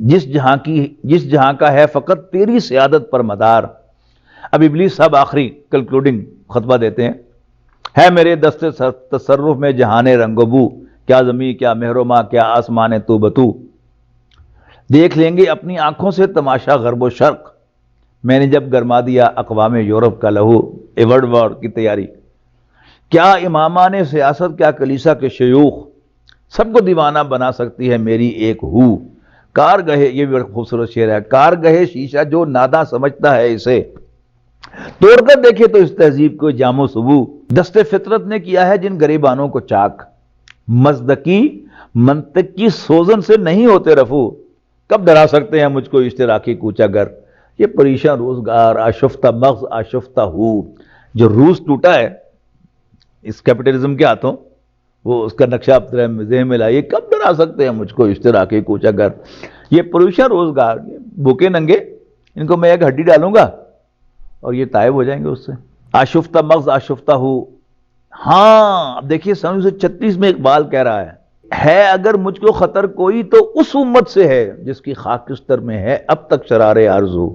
جس جہاں کا ہے فقط تیری سیادت پر مدار۔ اب ابلیس صاحب آخری کنکلوڈنگ خطبہ دیتے ہیں، ہے میرے دست تصرف میں جہان رنگ و بو، کیا زمین کیا مہرما کیا آسمان تو بتو، دیکھ لیں گے اپنی آنکھوں سے تماشا غرب و شرق، میں نے جب گرما دیا اقوام یورپ کا لہو، ایورڈ وار کی تیاری، کیا امامان سیاست کیا کلیسا کے شیوخ، سب کو دیوانہ بنا سکتی ہے میری ایک ہو، کار گہے، یہ بھی بڑا خوبصورت شعر ہے، کار گہے شیشہ جو ناداں سمجھتا ہے اسے، توڑ کر دیکھے تو اس تہذیب کو جام و صبو، دست فطرت نے کیا ہے جن گریبانوں کو چاک، مصدقی منطق کی سوزن سے نہیں ہوتے رفو، کب ڈرا سکتے ہیں مجھ کو اشتراکی کوچہ گر، یہ پریشاں روزگار آشفتہ مغز آشفتہ ہو، جو روز ٹوٹا ہے اس کیپٹلزم کے ہاتھوں، وہ اس کا نقشہ آپ ذہن میں لائیے، کب ڈرا سکتے ہیں مجھ کو اشتراکی کوچہ گر، یہ پریشاں روزگار، بھوکے ننگے، ان کو میں ایک ہڈی ڈالوں گا اور یہ طائب ہو جائیں گے اس سے۔ آشفتہ مغز آشفتہ ہو، ہاں اب دیکھیے 1936 میں اقبال کہہ رہا ہے اگر مجھ کو خطر کوئی تو اس امت سے ہے جس کی خاکستر میں ہے اب تک شرار آرزو،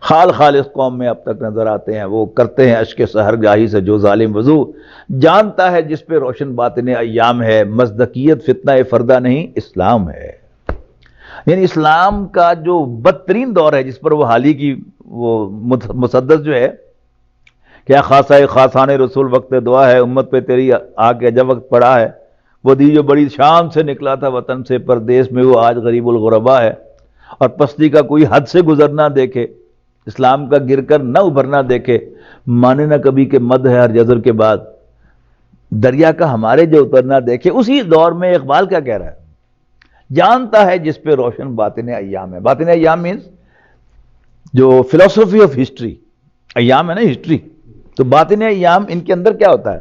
خال خالص قوم میں اب تک نظر آتے ہیں وہ، کرتے ہیں اشک سحر گاہی سے جو ظالم وضو، جانتا ہے جس پہ روشن باطن ایام ہے، مصدقیت فتنہ فردہ نہیں اسلام ہے۔ یعنی اسلام کا جو بدترین دور ہے جس پر وہ حالی کی وہ مسدس جو ہے، کیا خاصہ خاصان رسول وقت دعا ہے، امت پہ تیری آ کے جب وقت پڑا ہے، وہ دی جو بڑی شان سے نکلا تھا وطن سے پردیس میں، وہ آج غریب الغربا ہے، اور پستی کا کوئی حد سے گزرنا دیکھے، اسلام کا گر کر نہ ابھرنا دیکھے، مانے نہ کبھی کہ مد ہے ہر جزر کے بعد، دریا کا ہمارے جو اترنا دیکھے۔ اسی دور میں اقبال کیا کہہ رہا ہے، جانتا ہے جس پہ روشن باطن ایام ہے۔ باطن ایام مینز جو فلسفی آف ہسٹری، ایام ہے نا ہسٹری، تو باطن ایام ان کے اندر کیا ہوتا ہے،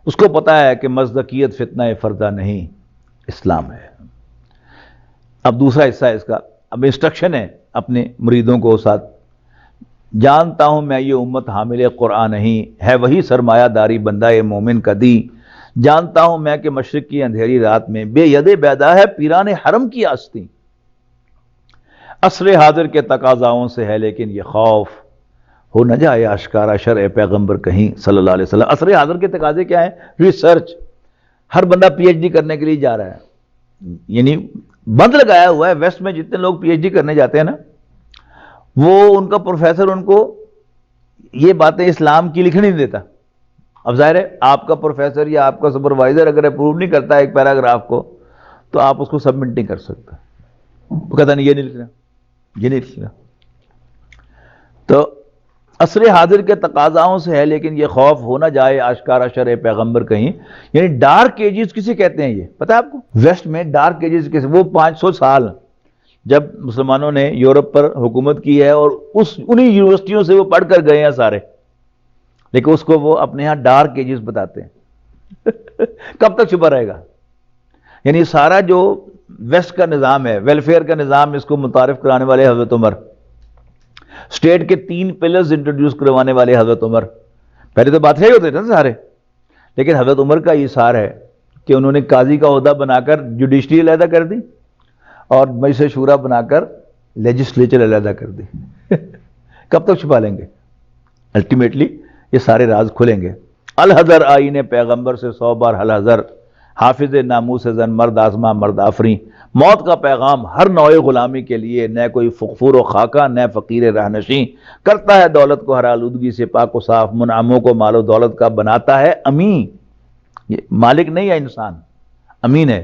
اس کو پتا ہے کہ مصدقیت فتنہ فردہ نہیں اسلام ہے۔ اب دوسرا حصہ ہے اس کا، اب انسٹرکشن ہے اپنے مریدوں کو ساتھ، جانتا ہوں میں یہ امت حامل قرآن نہیں ہے، وہی سرمایہ داری بندہ مومن کا دی، جانتا ہوں میں کہ مشرق کی اندھیری رات میں بے ید بیدا ہے پیران حرم کی آستی، عصر حاضر کے تقاضاؤں سے ہے لیکن یہ خوف، ہو نہ جائے آشکارا شرع پیغمبر کہیں صلی اللہ علیہ وسلم. عصر حاضر کے تقاضے کیا ہیں؟ ریسرچ. ہر بندہ پی ایچ ڈی کرنے کے لیے جا رہا ہے, یعنی بند لگایا ہوا ہے. ویسٹ میں جتنے لوگ پی ایچ ڈی کرنے جاتے ہیں نا, وہ ان کا پروفیسر ان کو یہ باتیں اسلام کی لکھنی نہیں دیتا. اب ظاہر ہے آپ کا پروفیسر یا آپ کا سپروائزر اگر اپروو نہیں کرتا ایک پیراگراف کو, تو آپ اس کو سبمٹ نہیں کر سکتا. وہ کہتا نہیں, یہ نہیں لکھنا, یہ نہیں لکھنا. تو عصر حاضر کے تقاضاؤں سے ہے, لیکن یہ خوف ہو نہ جائے آشکارا شرع پیغمبر کہیں. یعنی ڈارک ایجز کسے کہتے ہیں یہ پتہ ہے آپ کو؟ ویسٹ میں ڈارک ایجز کیسے, وہ 500 سال جب مسلمانوں نے یورپ پر حکومت کی ہے اور انہی یونیورسٹیوں سے وہ پڑھ کر گئے ہیں سارے, لیکن اس کو وہ اپنے ہاں ڈارک ایجز بتاتے ہیں. کب تک چھپا رہے گا؟ یعنی سارا جو ویسٹ کا نظام ہے, ویلفیئر کا نظام, اس کو متعارف کرانے والے حضرت عمر, اسٹیٹ کے 3 پلرز انٹروڈیوس کروانے والے حضرت عمر. پہلے تو بادشاہ ہی ہوتے تھے نا سارے, لیکن حضرت عمر کا ایثار ہے کہ انہوں نے قاضی کا عہدہ بنا کر جوڈیشری علیحدہ کر دی اور مجلس شورا بنا کر لیجسلیچر علیحدہ کر دی. کب تک چھپا لیں گے؟ الٹیمیٹلی یہ سارے راز کھلیں گے. الحذر آئین پیغمبر سے 100 بار الحذر, حافظ ناموس زن مرد آزما مرد آفری. موت کا پیغام ہر نوع غلامی کے لیے, نہ کوئی فقفور و خاکہ نہ فقیر رہنشیں. کرتا ہے دولت کو ہر آلودگی سے پاک و صاف, منعموں کو مال و دولت کا بناتا ہے امین. یہ مالک نہیں ہے انسان, امین ہے.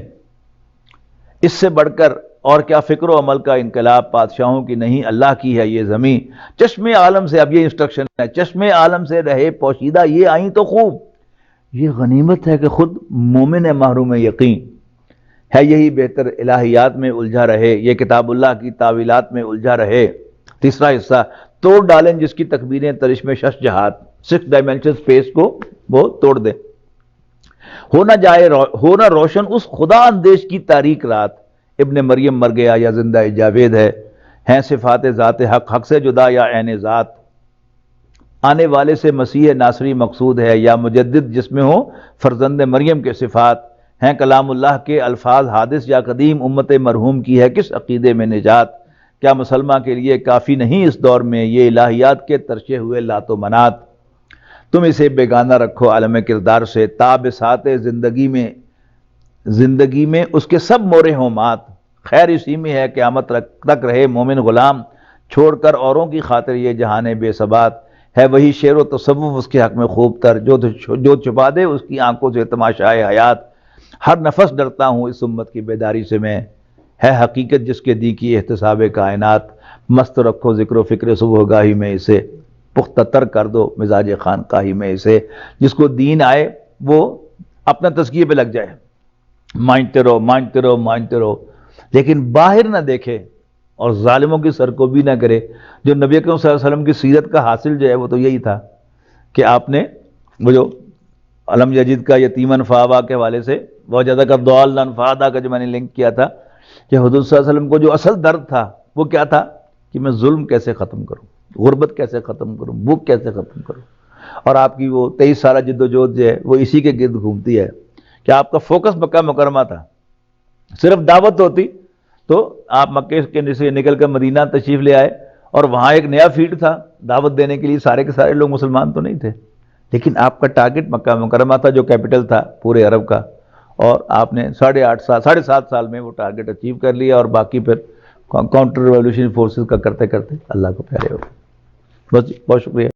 اس سے بڑھ کر اور کیا فکر و عمل کا انقلاب بادشاہوں کی نہیں, اللہ کی ہے یہ زمین. چشم عالم سے, اب یہ انسٹرکشن ہے, چشم عالم سے رہے پوشیدہ یہ آئیں تو خوب. یہ غنیمت ہے کہ خود مومن محروم یقین ہے, یہی بہتر الہیات میں الجھا رہے, یہ کتاب اللہ کی تعویلات میں الجھا رہے. تیسرا حصہ, توڑ ڈالیں جس کی تکبیریں ترش میں 6 جہات, 6 ڈائمینشن سپیس کو وہ توڑ دے. ہونا روشن اس خدا اندیش کی تاریک رات, ابن مریم مر گیا یا زندہ جاوید ہے, ہیں صفات ذات حق, حق سے جدا یا عین ذات. آنے والے سے مسیح ناصری مقصود ہے, یا مجدد جس میں ہو فرزند مریم کے صفات. ہیں کلام اللہ کے الفاظ حادث یا قدیم, امت مرحوم کی ہے کس عقیدے میں نجات. کیا مسلمہ کے لیے کافی نہیں اس دور میں یہ الہیات کے ترشے ہوئے لات و منات. تم اسے بیگانہ رکھو عالم کردار سے, تاب سات زندگی میں اس کے سب مورے ہوں مات. خیر اسی میں ہے قیامت تک رہے مومن غلام, چھوڑ کر اوروں کی خاطر یہ جہان بے ثبات. ہے وہی شعر و تصوف اس کے حق میں خوب تر, جو چھپا دے اس کی آنکھوں سے تماشائے حیات. ہر نفس ڈرتا ہوں اس امت کی بیداری سے میں, ہے حقیقت جس کے دی کی احتساب کائنات. مست رکھو ذکر و فکر صبح گاہی میں اسے, پختہ تر کر دو مزاج خانقاہی میں اسے. جس کو دین آئے وہ اپنا تزکیے پہ لگ جائے, مانتے رہو مانتے رہو مانتے رہو, لیکن باہر نہ دیکھے اور ظالموں کی سرکوبی نہ کرے. جو نبی اکرم صلی اللہ علیہ وسلم کی سیرت کا حاصل جو ہے وہ تو یہی تھا کہ آپ نے وہ جو علم یجید کا یتیمن فآوا کے حوالے سے وجدک ضالا فہدی کا جو میں نے لنک کیا تھا, کہ حضور صلی اللہ علیہ وسلم کو جو اصل درد تھا وہ کیا تھا کہ میں ظلم کیسے ختم کروں, غربت کیسے ختم کروں, بھوک کیسے ختم کروں. اور آپ کی وہ 23 سالہ جد و جہد جو ہے وہ اسی کے گرد گھومتی ہے کہ آپ کا فوکس مکہ مکرمہ تھا. صرف دعوت ہوتی تو آپ مکے کے سے نکل کر مدینہ تشریف لے آئے, اور وہاں ایک نیا فیلڈ تھا دعوت دینے کے لیے. سارے کے سارے لوگ مسلمان تو نہیں تھے, لیکن آپ کا ٹارگٹ مکہ مکرمہ تھا جو کیپٹل تھا پورے عرب کا, اور آپ نے 7.5 سال میں وہ ٹارگٹ اچیو کر لیا, اور باقی پھر کاؤنٹر ریولیوشن فورسز کا کرتے کرتے اللہ کو پیارے ہو. بس, بہت شکریہ.